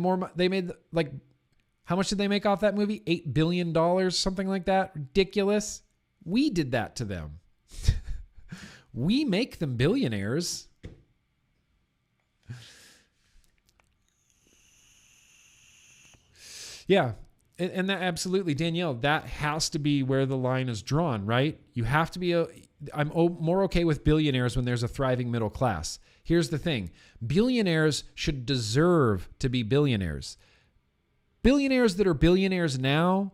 how much did they make off that movie? $8 billion, something like that. Ridiculous. We did that to them. We make them billionaires. Yeah. And that absolutely, Danielle, that has to be where the line is drawn, right? You have to be I'm more okay with billionaires when there's a thriving middle class. Here's the thing. Billionaires should deserve to be billionaires. Billionaires that are billionaires now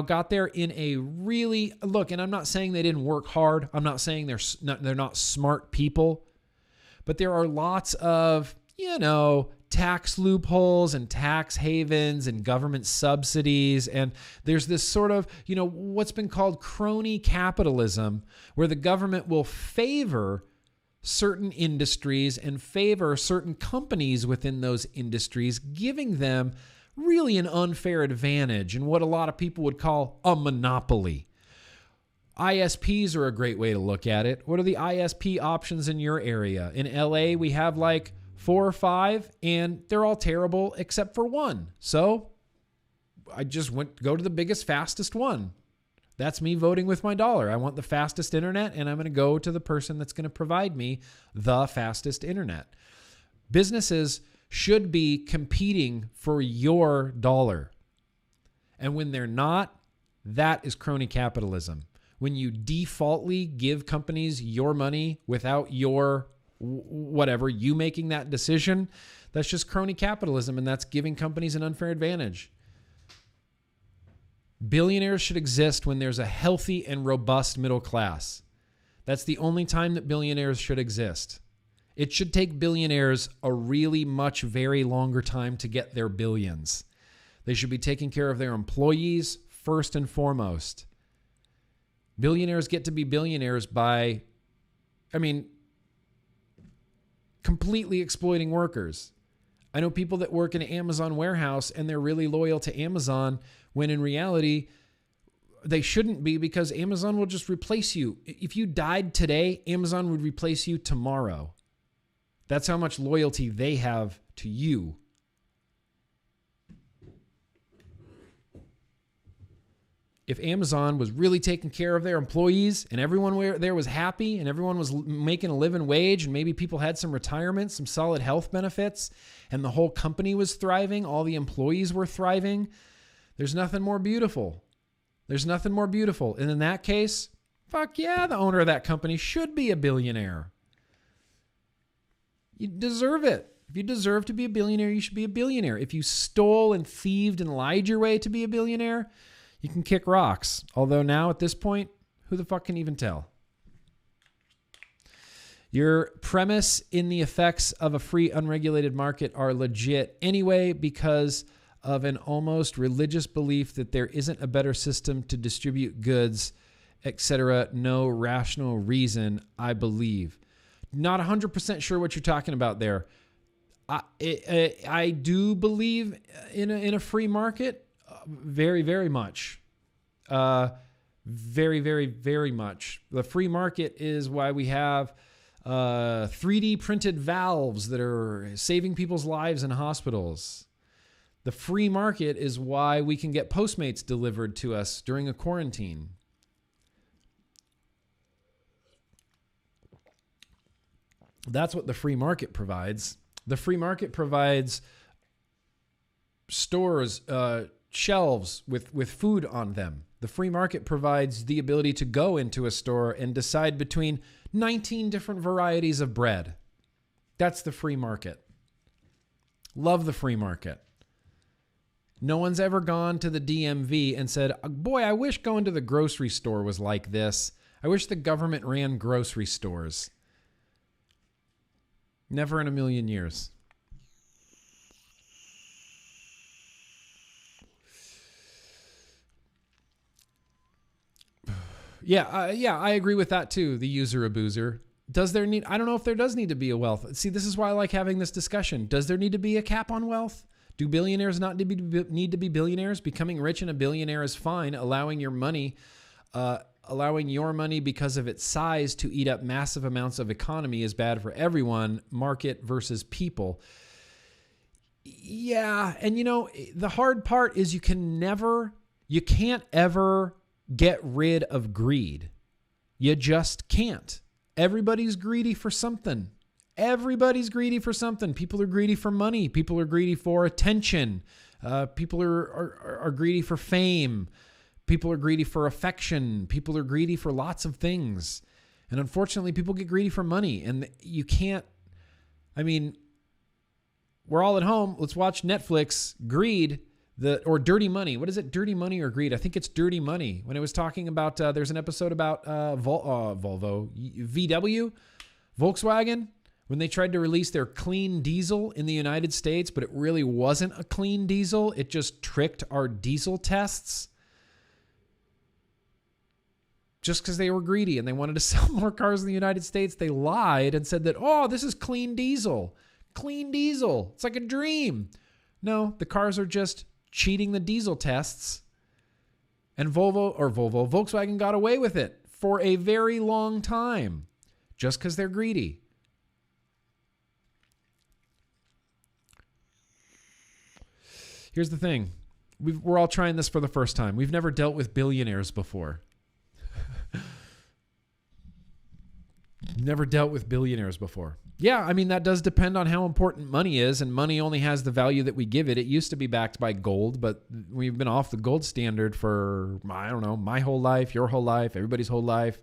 got there in a really, look, and I'm not saying they didn't work hard. I'm not saying they're not smart people, but there are lots of, tax loopholes and tax havens and government subsidies. And there's this sort of, what's been called crony capitalism, where the government will favor certain industries and favor certain companies within those industries, giving them really an unfair advantage and what a lot of people would call a monopoly. ISPs are a great way to look at it. What are the ISP options in your area? In LA, we have 4 or 5, and they're all terrible except for one. So I just go to the biggest, fastest one. That's me voting with my dollar. I want the fastest internet, and I'm going to go to the person that's going to provide me the fastest internet. Businesses should be competing for your dollar. And when they're not, that is crony capitalism. When you defaultly give companies your money without your you making that decision, that's just crony capitalism, and that's giving companies an unfair advantage. Billionaires should exist when there's a healthy and robust middle class. That's the only time that billionaires should exist. It should take billionaires a really very longer time to get their billions. They should be taking care of their employees first and foremost. Billionaires get to be billionaires by, completely exploiting workers. I know people that work in an Amazon warehouse and they're really loyal to Amazon when in reality, they shouldn't be, because Amazon will just replace you. If you died today, Amazon would replace you tomorrow. That's how much loyalty they have to you. If Amazon was really taking care of their employees and everyone there was happy and everyone was making a living wage and maybe people had some retirement, some solid health benefits, and the whole company was thriving, all the employees were thriving, there's nothing more beautiful. There's nothing more beautiful. And in that case, fuck yeah, the owner of that company should be a billionaire. You deserve it. If you deserve to be a billionaire, you should be a billionaire. If you stole and thieved and lied your way to be a billionaire, you can kick rocks. Although now at this point, who the fuck can even tell? Your premise in the effects of a free, unregulated market are legit anyway because of an almost religious belief that there isn't a better system to distribute goods, etc. No rational reason, I believe. Not 100% sure what you're talking about there. I do believe in a free market, very, very much. Very, very, very much. The free market is why we have 3D printed valves that are saving people's lives in hospitals. The free market is why we can get Postmates delivered to us during a quarantine. That's what the free market provides. The free market provides stores, shelves with food on them. The free market provides the ability to go into a store and decide between 19 different varieties of bread. That's the free market. Love the free market. No one's ever gone to the DMV and said, boy, I wish going to the grocery store was like this. I wish the government ran grocery stores. Never in a million years. Yeah, I agree with that too, the user abuser. Does there need, I don't know if there does need to be a wealth. See, this is why I like having this discussion. Does there need to be a cap on wealth? Do billionaires not need to be billionaires? Becoming rich and a billionaire is fine. Allowing your money because of its size to eat up massive amounts of economy is bad for everyone. Market versus people. Yeah, and you know, the hard part is you can't ever get rid of greed. You just can't. Everybody's greedy for something. Everybody's greedy for something. People are greedy for money. People are greedy for attention. People are greedy for fame. People are greedy for affection. People are greedy for lots of things. And unfortunately, people get greedy for money. And you can't, I mean, we're all at home. Let's watch Netflix. Greed, or dirty money. What is it? Dirty money or greed? I think it's dirty money. When it was talking about, there's an episode about Volkswagen, when they tried to release their clean diesel in the United States, but it really wasn't a clean diesel. It just tricked our diesel tests. Just because they were greedy and they wanted to sell more cars in the United States, they lied and said that, oh, this is clean diesel. Clean diesel. It's like a dream. No, the cars are just cheating the diesel tests. And Volkswagen got away with it for a very long time just because they're greedy. Here's the thing. We're all trying this for the first time. We've never dealt with billionaires before. Never dealt with billionaires before. Yeah, I mean, that does depend on how important money is, and money only has the value that we give it. It used to be backed by gold, but we've been off the gold standard for, I don't know, my whole life, your whole life, everybody's whole life.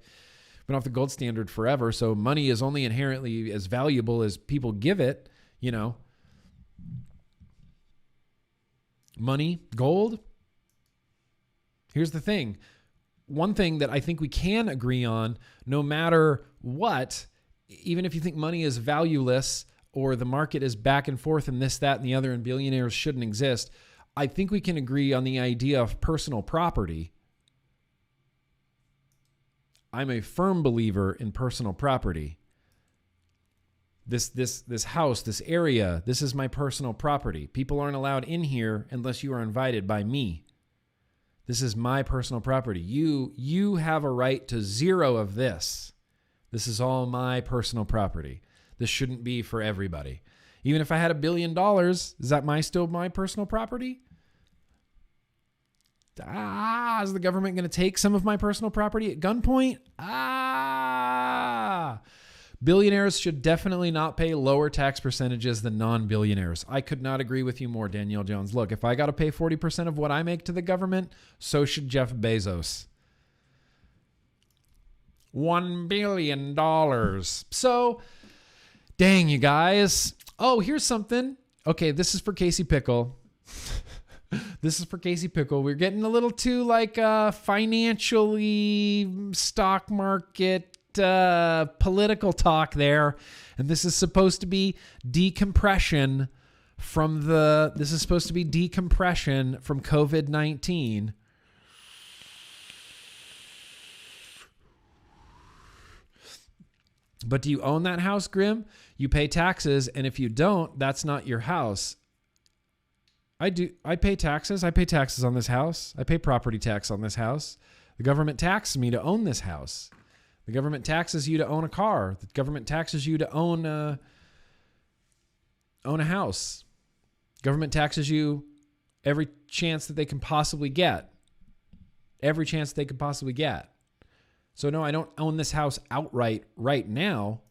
Been off the gold standard forever, so money is only inherently as valuable as people give it, you know. Money, gold. Here's the thing. One thing that I think we can agree on, no matter what, even if you think money is valueless or the market is back and forth and this, that, and the other, and billionaires shouldn't exist, I think we can agree on the idea of personal property. I'm a firm believer in personal property. This house, this area, this is my personal property. People aren't allowed in here unless you are invited by me. This is my personal property. You have a right to zero of this. This is all my personal property. This shouldn't be for everybody. Even if I had $1 billion, is that still my personal property? Is the government going to take some of my personal property at gunpoint? Billionaires should definitely not pay lower tax percentages than non-billionaires. I could not agree with you more, Danielle Jones. Look, if I got to pay 40% of what I make to the government, so should Jeff Bezos. $1 billion. So, dang, you guys. Oh, here's something. Okay, this is for Casey Pickle. This is for Casey Pickle. We're getting a little too financially stock market political talk there, and this is supposed to be decompression from COVID-19. But do you own that house, Grim? You pay taxes, and if you don't, that's not your house. I do. I pay taxes. I pay taxes on this house. I pay property tax on this house. The government taxes me to own this house. The government taxes you to own a car. The government taxes you to own a house. Government taxes you every chance that they can possibly get. Every chance they could possibly get. So no, I don't own this house outright right now.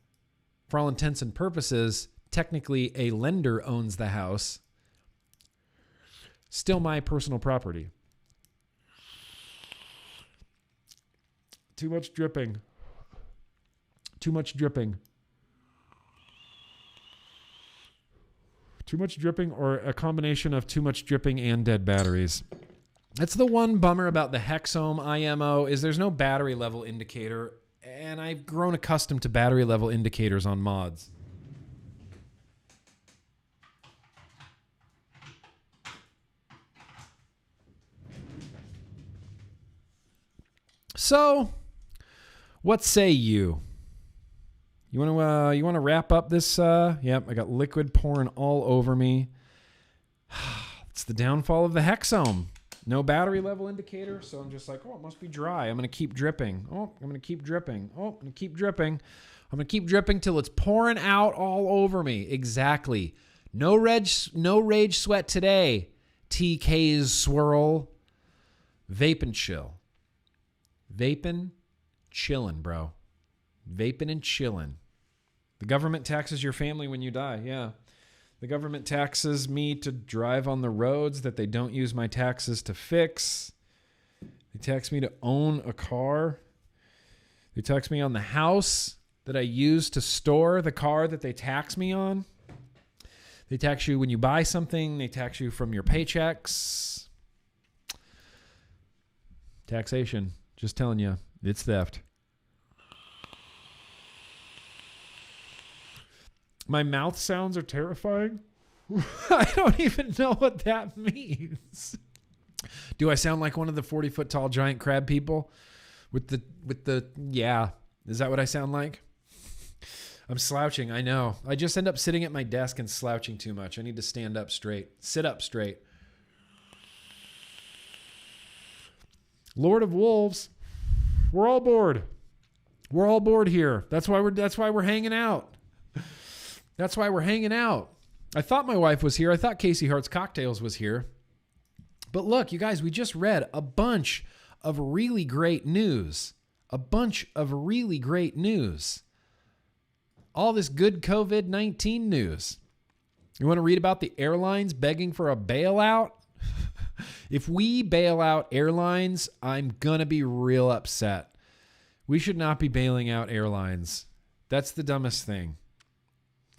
For all intents and purposes, technically a lender owns the house. Still my personal property. Too much dripping. Too much dripping. Too much dripping, or a combination of too much dripping and dead batteries. That's the one bummer about the Hexome IMO is there's no battery level indicator, and I've grown accustomed to battery level indicators on mods. So, what say you? You want to wrap up this? Yep, I got liquid pouring all over me. It's the downfall of the Hexome. No battery level indicator, so I'm just like, oh, it must be dry. I'm going to keep dripping. Oh, I'm going to keep dripping. Oh, I'm going to keep dripping. I'm going to keep dripping till it's pouring out all over me. Exactly. No rage sweat today. TK's swirl. Vape and chill. Vaping, chilling, bro. Vaping and chilling. The government taxes your family when you die. Yeah. The government taxes me to drive on the roads that they don't use my taxes to fix. They tax me to own a car. They tax me on the house that I use to store the car that they tax me on. They tax you when you buy something. They tax you from your paychecks. Taxation. Just telling you, it's theft. My mouth sounds are terrifying. I don't even know what that means. Do I sound like one of the 40-foot tall giant crab people? With the yeah. Is that what I sound like? I'm slouching, I know. I just end up sitting at my desk and slouching too much. I need to stand up straight. Sit up straight. Lord of Wolves. We're all bored. We're all bored here. That's why we're hanging out. That's why we're hanging out. I thought my wife was here. I thought Casey Hart's Cocktails was here. But look, you guys, we just read a bunch of really great news. A bunch of really great news. All this good COVID-19 news. You want to read about the airlines begging for a bailout? If we bail out airlines, I'm going to be real upset. We should not be bailing out airlines. That's the dumbest thing.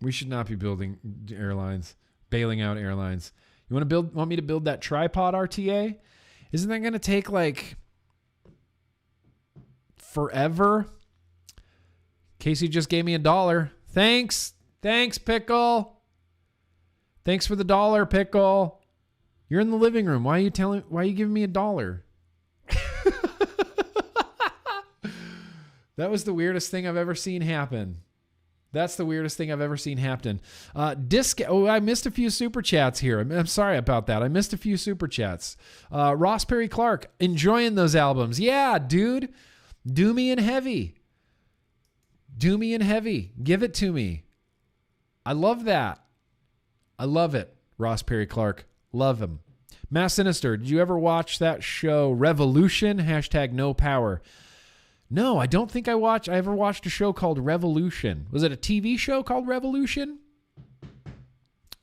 We should not be bailing out airlines. You want me to build that Tripod RTA? Isn't that going to take like forever? Casey just gave me $1. Thanks, Pickle. Thanks for the $1, Pickle. You're in the living room. Why are you giving me $1? That was the weirdest thing I've ever seen happen. That's the weirdest thing I've ever seen happen. I missed a few super chats here. I'm sorry about that. I missed a few super chats. Ross Perry Clark, enjoying those albums. Yeah, dude. Doomy and Heavy. Doomy and Heavy. Give it to me. I love that. I love it. Ross Perry Clark. Love him. Mass Sinister, did you ever watch that show Revolution? # no power. No, I don't think I ever watched a show called Revolution. Was it a TV show called Revolution?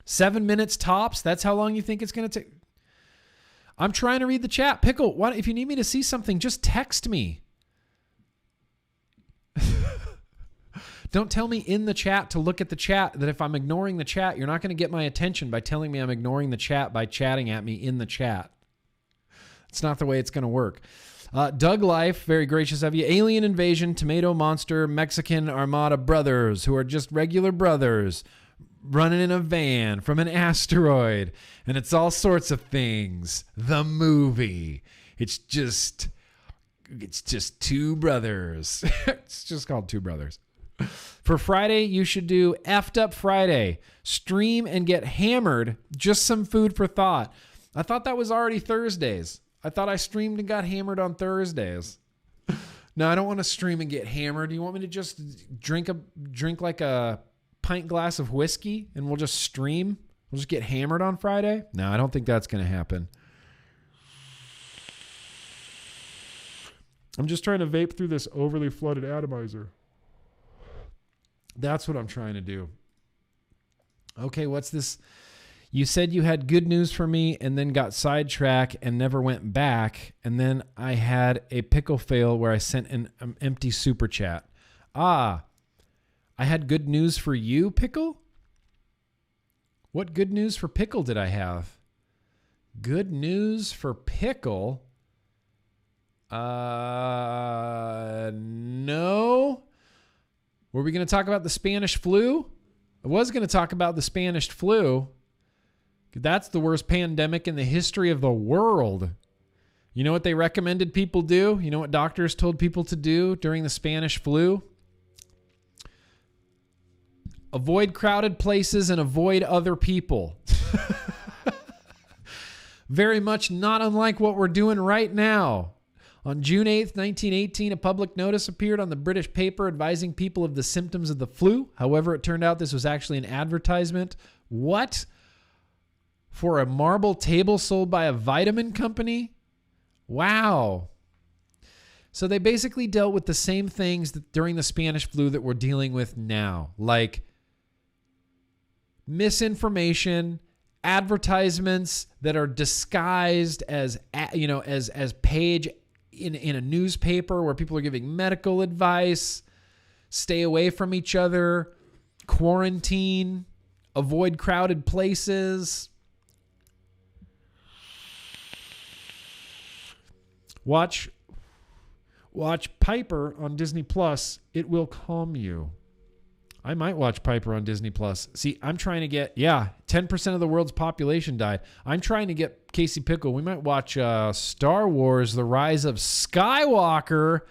7 minutes tops? That's how long you think it's going to take? I'm trying to read the chat. Pickle, if you need me to see something, just text me. Don't tell me in the chat to look at the chat, that if I'm ignoring the chat, you're not going to get my attention by telling me I'm ignoring the chat by chatting at me in the chat. It's not the way it's going to work. Doug Life, very gracious of you. Alien Invasion, Tomato Monster, Mexican Armada brothers who are just regular brothers running in a van from an asteroid. And it's all sorts of things. The movie. It's just two brothers. It's just called Two Brothers. For Friday, you should do Effed Up Friday. Stream and get hammered. Just some food for thought. I thought that was already Thursdays. I thought I streamed and got hammered on Thursdays. No, I don't want to stream and get hammered. You want me to just drink like a pint glass of whiskey and we'll just stream? We'll just get hammered on Friday? No, I don't think that's going to happen. I'm just trying to vape through this overly flooded atomizer. That's what I'm trying to do. Okay, what's this? You said you had good news for me and then got sidetracked and never went back. And then I had a pickle fail where I sent an empty super chat. I had good news for you, Pickle? What good news for Pickle did I have? Good news for Pickle? No. Were we going to talk about the Spanish flu? I was going to talk about the Spanish flu. That's the worst pandemic in the history of the world. You know what they recommended people do? You know what doctors told people to do during the Spanish flu? Avoid crowded places and avoid other people. Very much not unlike what we're doing right now. On June 8th, 1918, a public notice appeared on the British paper advising people of the symptoms of the flu. However, it turned out this was actually an advertisement. What? For a marble table sold by a vitamin company? Wow. So they basically dealt with the same things during the Spanish flu that we're dealing with now, like misinformation, advertisements that are disguised as page in a newspaper where people are giving medical advice, stay away from each other, quarantine, avoid crowded places. Watch Piper on Disney Plus. It will calm you. I might watch Piper on Disney Plus. See, I'm trying to get, 10% of the world's population died. I'm trying to get Casey Pickle. We might watch Star Wars, The Rise of Skywalker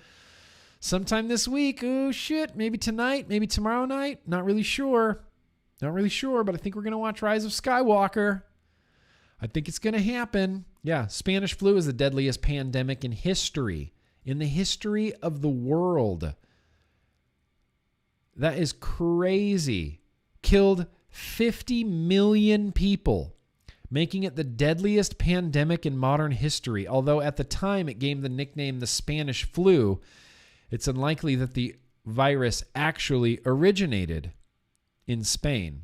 sometime this week. Oh, shit. Maybe tonight, maybe tomorrow night. Not really sure, but I think we're going to watch Rise of Skywalker. I think it's going to happen. Yeah, Spanish flu is the deadliest pandemic in history, in the history of the world. That is crazy. Killed 50 million people, making it the deadliest pandemic in modern history. Although at the time it gave the nickname the Spanish flu, it's unlikely that the virus actually originated in Spain.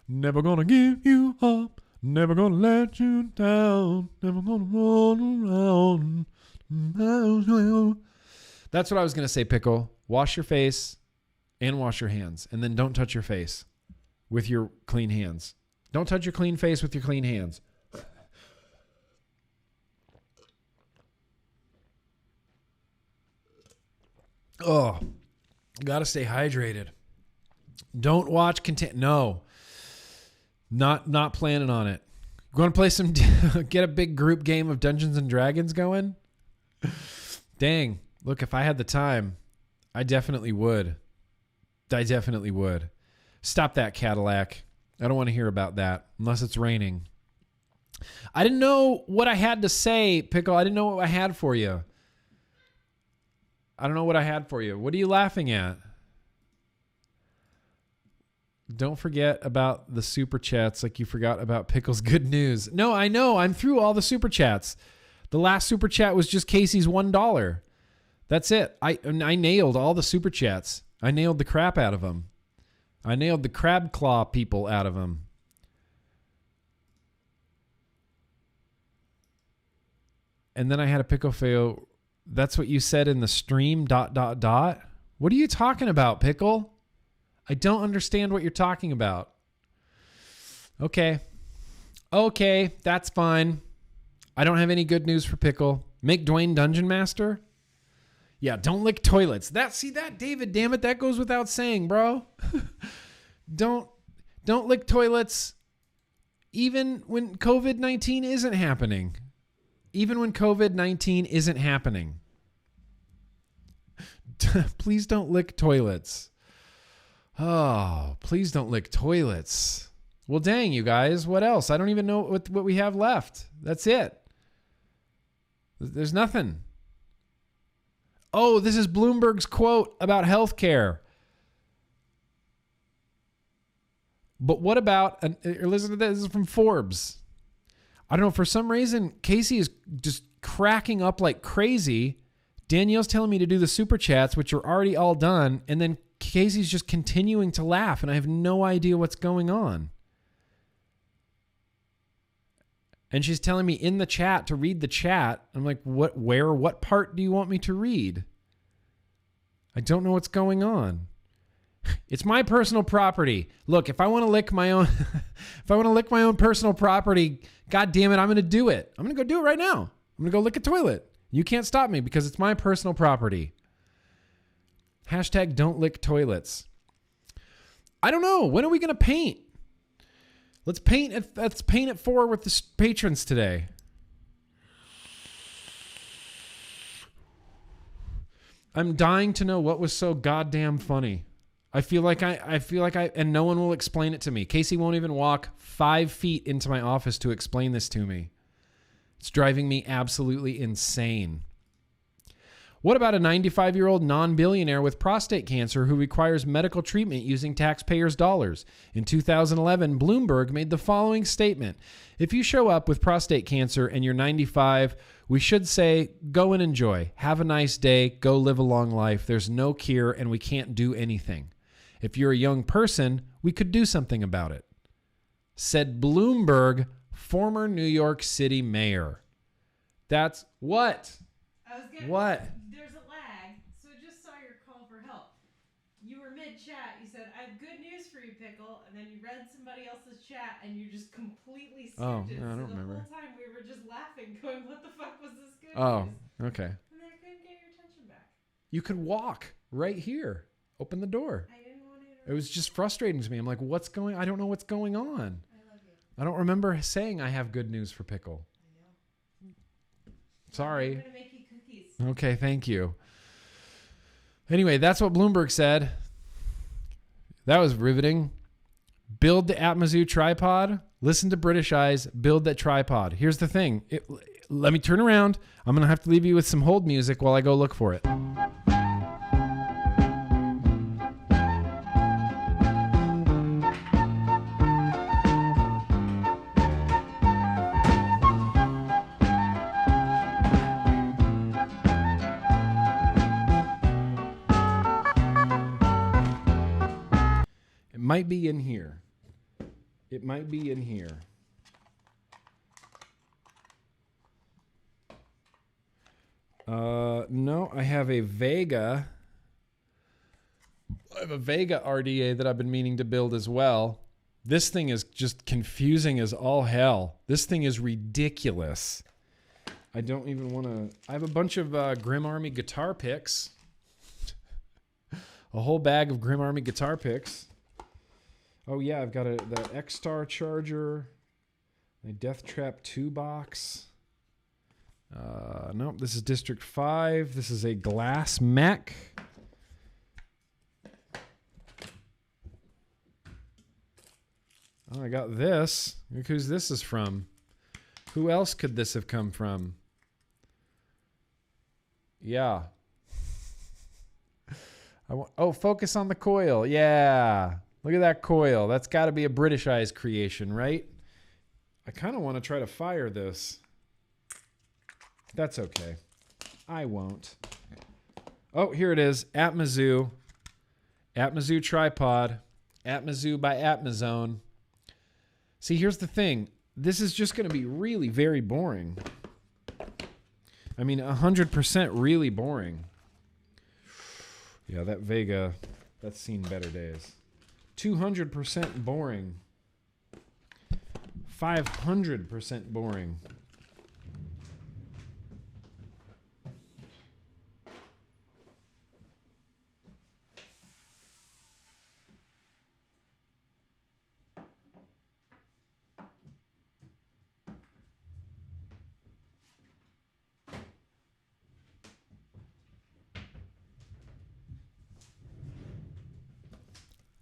Never gonna give you up. Never gonna let you down. Never gonna run around. That's what I was gonna say, Pickle. Wash your face and wash your hands. And then don't touch your face with your clean hands. Don't touch your clean face with your clean hands. Oh, gotta stay hydrated. Don't watch content. No. Not planning on it. Going to play some, get a big group game of Dungeons and Dragons going? Dang. Look, if I had the time, I definitely would. I definitely would. Stop that, Cadillac. I don't want to hear about that unless it's raining. I didn't know what I had to say, Pickle. I didn't know what I had for you. I don't know what I had for you. What are you laughing at? Don't forget about the super chats like you forgot about Pickle's good news. No, I know. I'm through all the super chats. The last super chat was just Casey's $1. That's it. I nailed all the super chats. I nailed the crap out of them. I nailed the crab claw people out of them. And then I had a Pickle fail. That's what you said in the stream, ... What are you talking about, Pickle? I don't understand what you're talking about. Okay, that's fine. I don't have any good news for Pickle. Make Dwayne Dungeon Master? Yeah, don't lick toilets. That, David, damn it, that goes without saying, bro. Don't lick toilets even when COVID-19 isn't happening. Even when COVID-19 isn't happening. Please don't lick toilets. Oh, please don't lick toilets. Well, dang, you guys. What else? I don't even know what we have left. That's it. There's nothing. Oh, this is Bloomberg's quote about healthcare. But what about, listen to this is from Forbes. I don't know, for some reason, Casey is just cracking up like crazy. Danielle's telling me to do the super chats, which are already all done. And then Casey's just continuing to laugh, and I have no idea what's going on. And she's telling me in the chat to read the chat. I'm like, what part do you want me to read? I don't know what's going on. It's my personal property. Look, if I want to lick my own, personal property, God damn it, I'm going to do it. I'm going to go do it right now. I'm going to go lick a toilet. You can't stop me because it's my personal property. Hashtag don't lick toilets. I don't know. When are we going to paint? Let's paint at 4 with the patrons today. I'm dying to know what was so goddamn funny. I feel like and no one will explain it to me. Casey won't even walk 5 feet into my office to explain this to me. It's driving me absolutely insane. What about a 95-year-old non-billionaire with prostate cancer who requires medical treatment using taxpayers' dollars? In 2011, Bloomberg made the following statement. If you show up with prostate cancer and you're 95, we should say, go and enjoy. Have a nice day. Go live a long life. There's no cure and we can't do anything. If you're a young person, we could do something about it. Said Bloomberg, former New York City mayor. That's what? What? There's a lag, so I just saw your call for help. You were mid-chat. You said, I have good news for you, Pickle. And then you read somebody else's chat, and you just completely skipped it. I don't remember. The whole time we were just laughing, going, what the fuck was this good Oh, news? okay. And then I couldn't get your attention back. You could walk right here. Open the door. I didn't want to. It was just frustrating to me. I'm like, I don't know what's going on. I love you. I don't remember saying I have good news for Pickle. I know. Sorry. I'm going to make you cookies. Okay, thank you. Anyway, that's what Bloomberg said. That was riveting. Build the Atmazoo tripod. Listen to British Eyes. Build that tripod. Here's the thing. Let me turn around. I'm going to have to leave you with some hold music while I go look for it. Might be in here. It might be in here. No, I have a Vega. I have a Vega RDA that I've been meaning to build as well. This thing is just confusing as all hell. This thing is ridiculous. I don't even want to... I have a bunch of Grim Army guitar picks. A whole bag of Grim Army guitar picks. Oh yeah, I've got the X-Star charger, a Death Trap 2 box. Nope, this is District 5. This is a glass mech. Oh, I got this. Look who's this is from. Who else could this have come from? Yeah. Focus on the coil. Yeah. Look at that coil. That's got to be a British Eyes creation, right? I kind of want to try to fire this. That's okay. I won't. Oh, here it is. Atmazoo. Atmazoo tripod. Atmazoo by Atmazone. See, here's the thing. This is just going to be really very boring. I mean, 100% really boring. Yeah, that Vega, that's seen better days. 200% boring. 500% boring.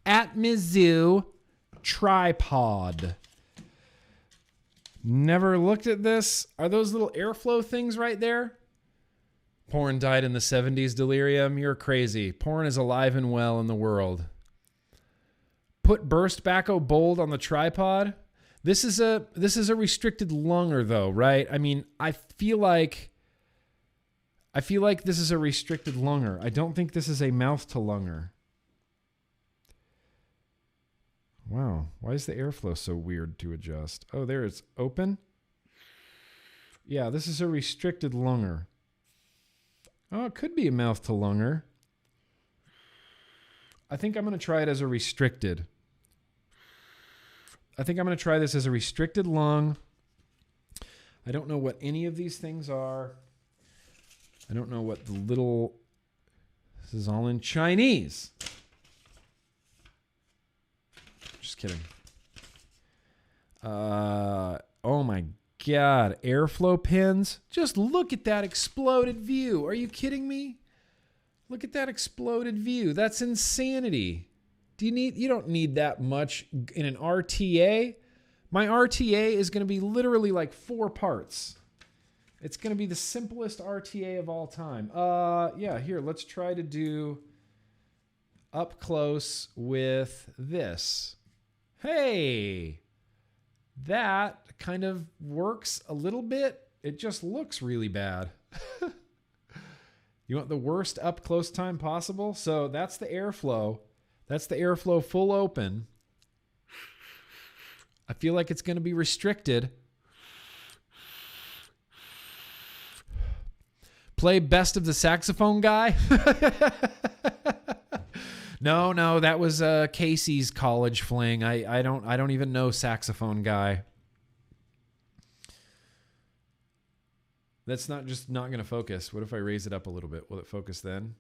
Atmazoo tripod. Never looked at this. Are those little airflow things right there? Porn died in the 70s, Delirium. You're crazy. Porn is alive and well in the world. Put burst backo bold on the tripod. This is a restricted lunger though, right? I mean, I feel like this is a restricted lunger. I don't think this is a mouth to lunger. Wow, why is the airflow so weird to adjust? Oh, there it's open. Yeah, this is a restricted lunger. Oh, it could be a mouth to lunger. I think I'm going to try it as a restricted. I think I'm going to try this as a restricted lung. I don't know what any of these things are. I don't know what the little... This is all in Chinese. Just kidding. Oh my God. Airflow pins. Just look at that exploded view. Are you kidding me? Look at that exploded view. That's insanity. You don't need that much in an RTA. My RTA is going to be literally like 4 parts. It's going to be the simplest RTA of all time. Yeah, here, let's try to do up close with this. Hey, that kind of works a little bit. It just looks really bad. You want the worst up close time possible? So that's the airflow. That's the airflow full open. I feel like it's going to be restricted. Play best of the saxophone guy. No, that was Casey's college fling. I don't even know saxophone guy. That's not going to focus. What if I raise it up a little bit? Will it focus then?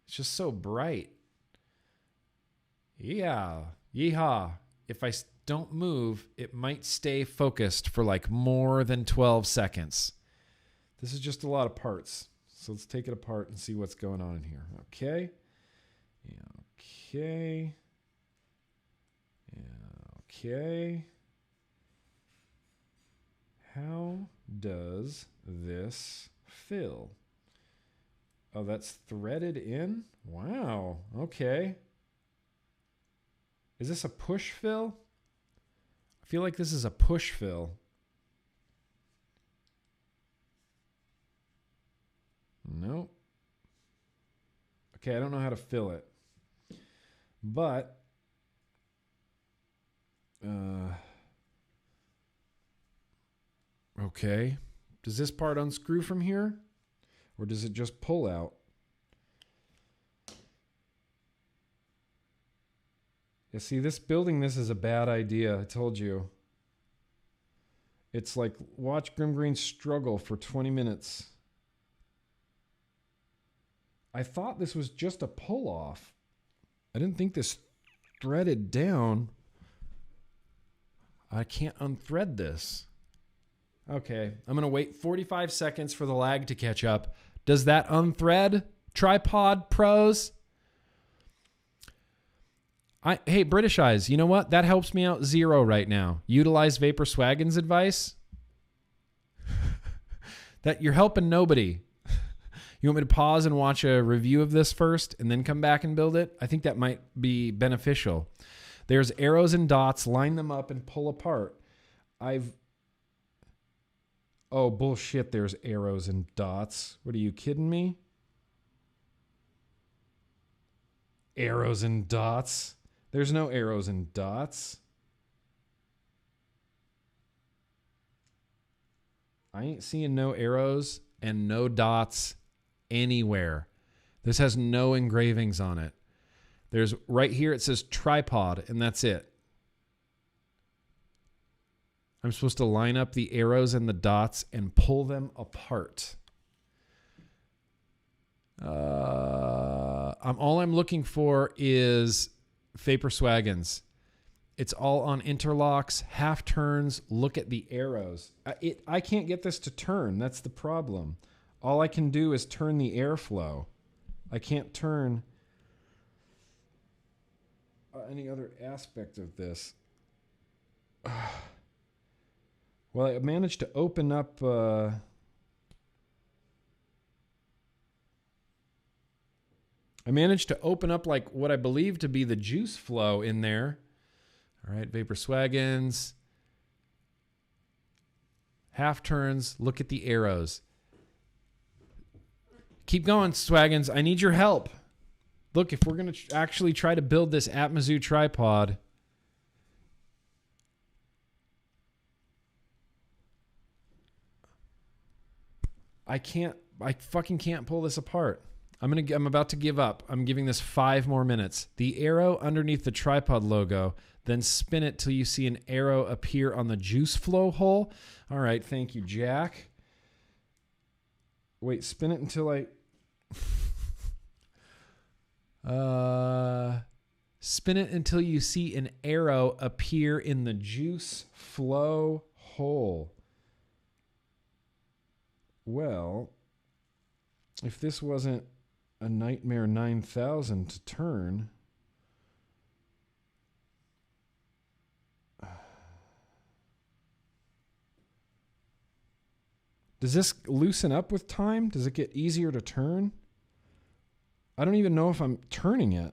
It's just so bright. Yeah. Yeehaw. If I don't move, it might stay focused for like more than 12 seconds. This is just a lot of parts. So let's take it apart and see what's going on in here. Okay. Okay. Okay. How does this fill? Oh, that's threaded in? Wow. Okay. Is this a push fill? I feel like this is a push fill. Nope. Okay, I don't know how to fill it. But okay. Does this part unscrew from here? Or does it just pull out? Yeah, see, building this is a bad idea. I told you. It's like watch Grim Green struggle for 20 minutes. I thought this was just a pull off. I didn't think this threaded down. I can't unthread this. Okay, I'm going to wait 45 seconds for the lag to catch up. Does that unthread? Tripod pros? Hey, British Eyes, you know what? That helps me out zero right now. Utilize Vapor Swaggin's advice. That you're helping nobody. You want me to pause and watch a review of this first and then come back and build it? I think that might be beneficial. There's arrows and dots. Line them up and pull apart. Oh, bullshit. There's arrows and dots. What are you kidding me? Arrows and dots. There's no arrows and dots. I ain't seeing no arrows and no dots anywhere. This has no engravings on it. There's right here, it says tripod, and that's it. I'm supposed to line up the arrows and the dots and pull them apart. All I'm looking for is Vapor Swaggin's. It's all on interlocks, half turns. Look at the arrows. I can't get this to turn. That's the problem. All I can do is turn the airflow. I can't turn any other aspect of this. Well, I managed to open up... I managed to open up like what I believe to be the juice flow in there. All right, Vapor Swaggin's. Half turns. Look at the arrows. Keep going, Swaggin's. I need your help. Look, if we're going to actually try to build this Atmazoo tripod, I fucking can't pull this apart. I'm about to give up. I'm giving this 5 more minutes. The arrow underneath the tripod logo, then spin it till you see an arrow appear on the juice flow hole. All right, thank you, Jack. Wait, spin it until spin it until you see an arrow appear in the juice flow hole. Well, if this wasn't a Nightmare 9000 to turn, does this loosen up with time? Does it get easier to turn? I don't even know if I'm turning it.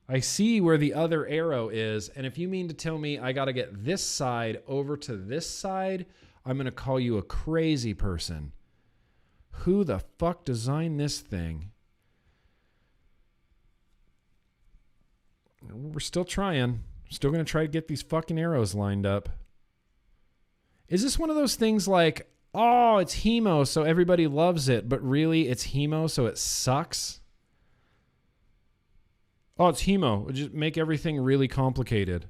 I see where the other arrow is, and if you mean to tell me I got to get this side over to this side, I'm going to call you a crazy person. Who the fuck designed this thing? We're still trying. Still going to try to get these fucking arrows lined up. Is this one of those things like, oh, it's hemo, so everybody loves it, but really it's hemo, so it sucks? Oh, it's hemo. Just make everything really complicated.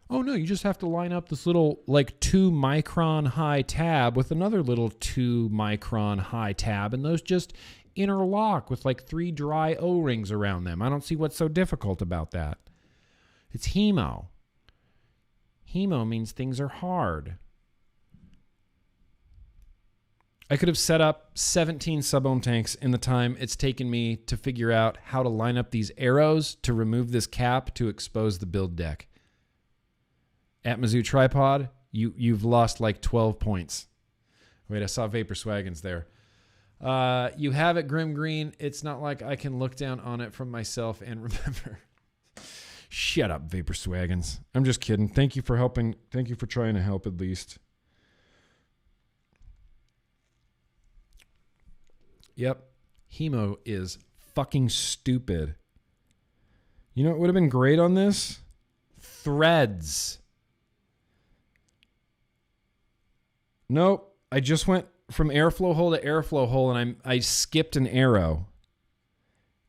Oh, no, you just have to line up this little, like, 2-micron high tab with another little 2-micron high tab, and those just interlock with, like, 3 dry O-rings around them. I don't see what's so difficult about that. It's hemo. Hemo means things are hard. I could have set up 17 sub-ohm tanks in the time it's taken me to figure out how to line up these arrows to remove this cap to expose the build deck. Atmazoo tripod, you've lost like 12 points. Wait, I saw Vapor Swaggin's there. You have it, Grim Green. It's not like I can look down on it from myself and remember. Shut up, Vapor Swaggin's. I'm just kidding. Thank you for helping. Thank you for trying to help at least. Yep. Hemo is fucking stupid. You know what would have been great on this? Threads. Nope. I just went from airflow hole to airflow hole and I skipped an arrow.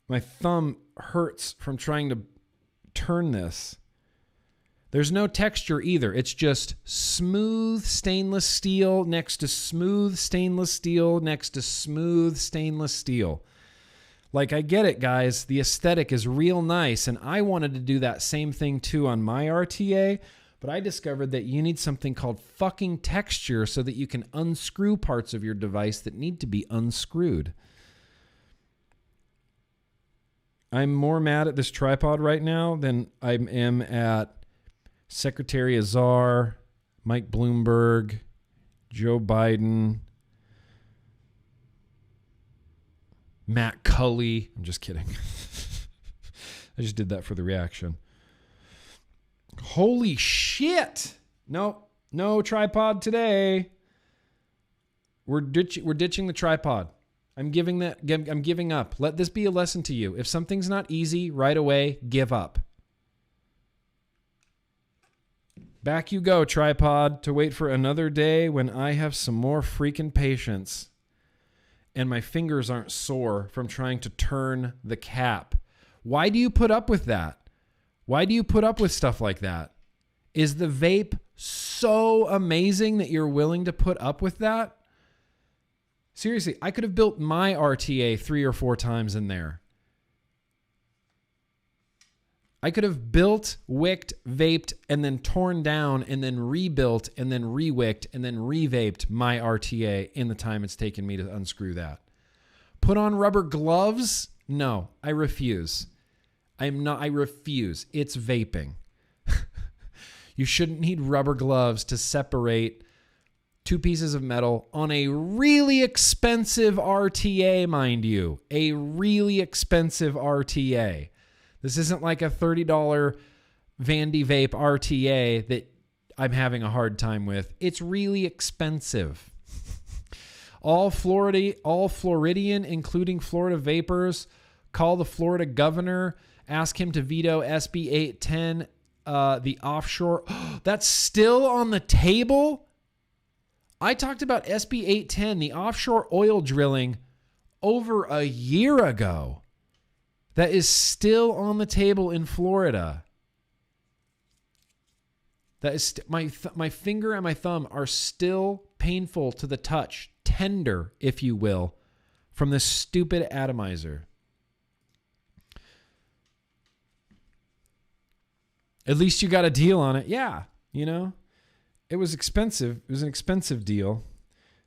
My thumb hurts from trying to turn this. There's no texture either. It's just smooth stainless steel next to smooth stainless steel next to smooth stainless steel. Like, I get it, guys. The aesthetic is real nice, and I wanted to do that same thing too on my RTA, but I discovered that you need something called fucking texture so that you can unscrew parts of your device that need to be unscrewed. I'm more mad at this tripod right now than I am at Secretary Azar, Mike Bloomberg, Joe Biden, Matt Cully. I'm just kidding. I just did that for the reaction. Holy shit. No tripod today. We're ditching the tripod. I'm giving up. Let this be a lesson to you. If something's not easy right away, give up. Back you go, tripod, to wait for another day when I have some more freaking patience and my fingers aren't sore from trying to turn the cap. Why do you put up with that? Why do you put up with stuff like that? Is the vape so amazing that you're willing to put up with that? Seriously, I could have built my RTA 3 or 4 times in there. I could have built, wicked, vaped, and then torn down, and then rebuilt, and then re-wicked, and then re-vaped my RTA in the time it's taken me to unscrew that. Put on rubber gloves? No, I refuse. I refuse. It's vaping. You shouldn't need rubber gloves to separate 2 pieces of metal on a really expensive RTA, mind you. A really expensive RTA. This isn't like a $30 Vandy Vape RTA that I'm having a hard time with. It's really expensive. All Floridian, including Florida vapors, call the Florida governor, ask him to veto SB 810, the offshore. That's still on the table? I talked about SB 810, the offshore oil drilling, over a year ago. That is still on the table in Florida. That is my finger and my thumb are still painful to the touch, tender, if you will, from this stupid atomizer. At least you got a deal on it. Yeah, you know, it was expensive. It was an expensive deal.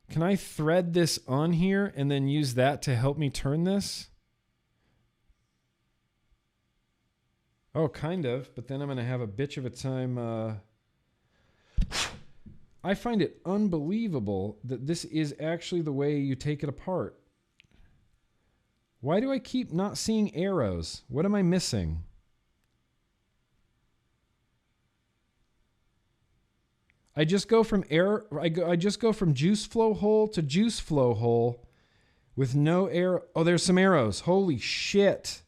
Can I thread this on here and then use that to help me turn this? Oh, kind of, but then I'm going to have a bitch of a time. I find it unbelievable that this is actually the way you take it apart. Why do I keep not seeing arrows? What am I missing? I just go from juice flow hole to juice flow hole with no arrow. Oh, there's some arrows. Holy shit.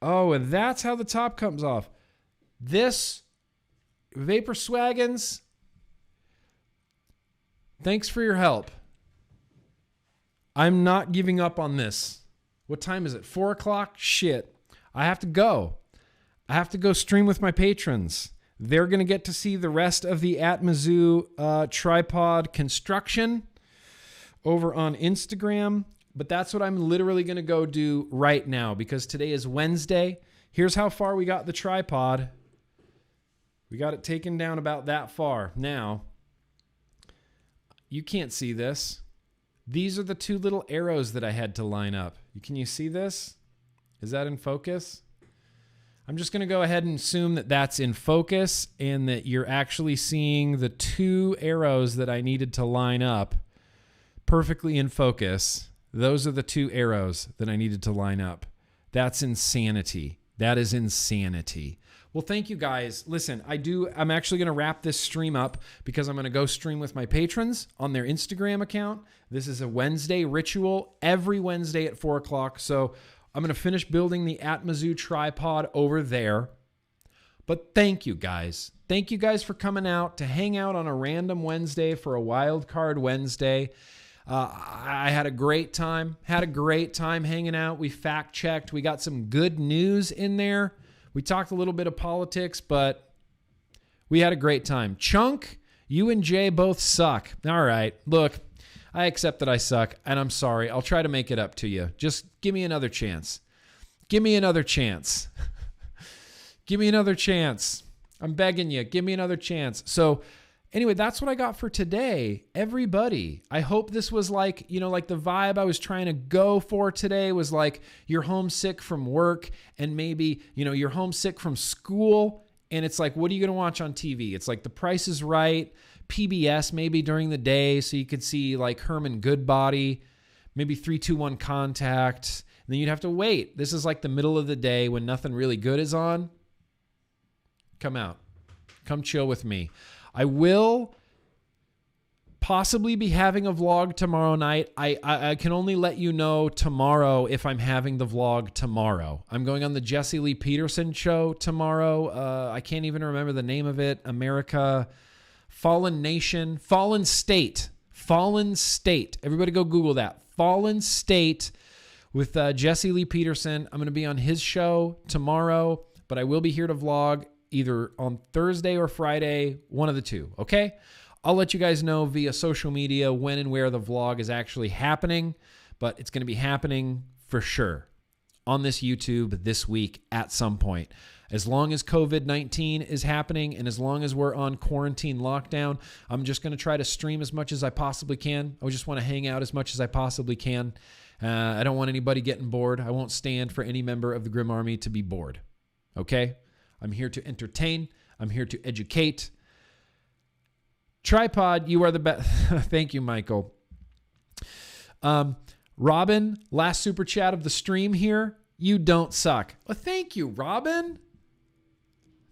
Oh, and that's how the top comes off. This Vapor Swaggins, thanks for your help. I'm not giving up on this. What time is it? 4 o'clock? Shit. I have to go. I have to go stream with my patrons. They're going to get to see the rest of the Atmazoo tripod construction over on Instagram. But that's what I'm literally going to go do right now because today is Wednesday. Here's how far we got the tripod. We got it taken down about that far. Now, you can't see this. These are the 2 little arrows that I had to line up. Can you see this? Is that in focus? I'm just going to go ahead and assume that that's in focus and that you're actually seeing the 2 arrows that I needed to line up perfectly in focus. Those are the 2 arrows that I needed to line up. That's insanity. That is insanity. Well, thank you guys. Listen, I'm actually going to wrap this stream up because I'm going to go stream with my patrons on their Instagram account. This is a Wednesday ritual every Wednesday at 4 o'clock. So I'm going to finish building the Atmazoo tripod over there. But thank you guys. Thank you guys for coming out to hang out on a random Wednesday for a Wildcard Wednesday. I had a great time. Hanging out. We fact checked. We got some good news in there. We talked a little bit of politics, but we had a great time. Chunk, you and Jay both suck. All right. Look, I accept that I suck, and I'm sorry. I'll try to make it up to you. Just give me another chance. Give me another chance. Give me another chance. I'm begging you. Give me another chance. So anyway, that's what I got for today. Everybody, I hope this was like, like the vibe I was trying to go for today was like you're homesick from work and maybe, you're homesick from school and it's like, what are you going to watch on TV? It's like The Price is Right, PBS maybe during the day so you could see like Herman Goodbody, maybe 3-2-1 Contact. And then you'd have to wait. This is like the middle of the day when nothing really good is on. Come out. Come chill with me. I will possibly be having a vlog tomorrow night. I can only let you know tomorrow if I'm having the vlog tomorrow. I'm going on the Jesse Lee Peterson show tomorrow. I can't even remember the name of it. America, Fallen Nation, Fallen State. Everybody go Google that. Fallen State with Jesse Lee Peterson. I'm going to be on his show tomorrow, but I will be here to vlog either on Thursday or Friday, one of the two, okay? I'll let you guys know via social media when and where the vlog is actually happening, but it's going to be happening for sure on this YouTube this week at some point. As long as COVID-19 is happening and as long as we're on quarantine lockdown, I'm just going to try to stream as much as I possibly can. I just want to hang out as much as I possibly can. I don't want anybody getting bored. I won't stand for any member of the Grim Army to be bored, okay? I'm here to entertain. I'm here to educate. Tripod, you are the best. Thank you, Michael. Robin, last super chat of the stream here. You don't suck. Well, thank you, Robin.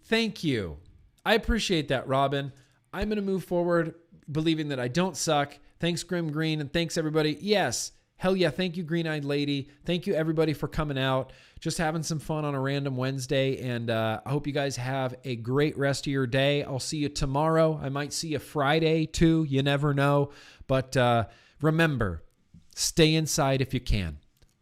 Thank you. I appreciate that, Robin. I'm going to move forward believing that I don't suck. Thanks, Grim Green, and thanks, everybody. Yes. Hell yeah. Thank you, Green-Eyed Lady. Thank you, everybody, for coming out. Just having some fun on a random Wednesday. And I hope you guys have a great rest of your day. I'll see you tomorrow. I might see you Friday, too. You never know. But remember, stay inside if you can.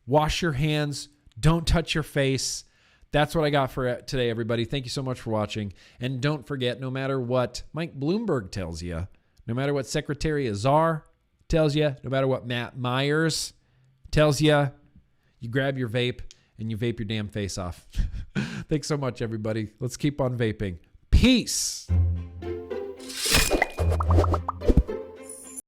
Wash your hands. Don't touch your face. That's what I got for today, everybody. Thank you so much for watching. And don't forget, no matter what Mike Bloomberg tells you, no matter what Secretary Azar tells you, no matter what Matt Myers tells you, you grab your vape and you vape your damn face off. Thanks so much, everybody. Let's keep on vaping. Peace.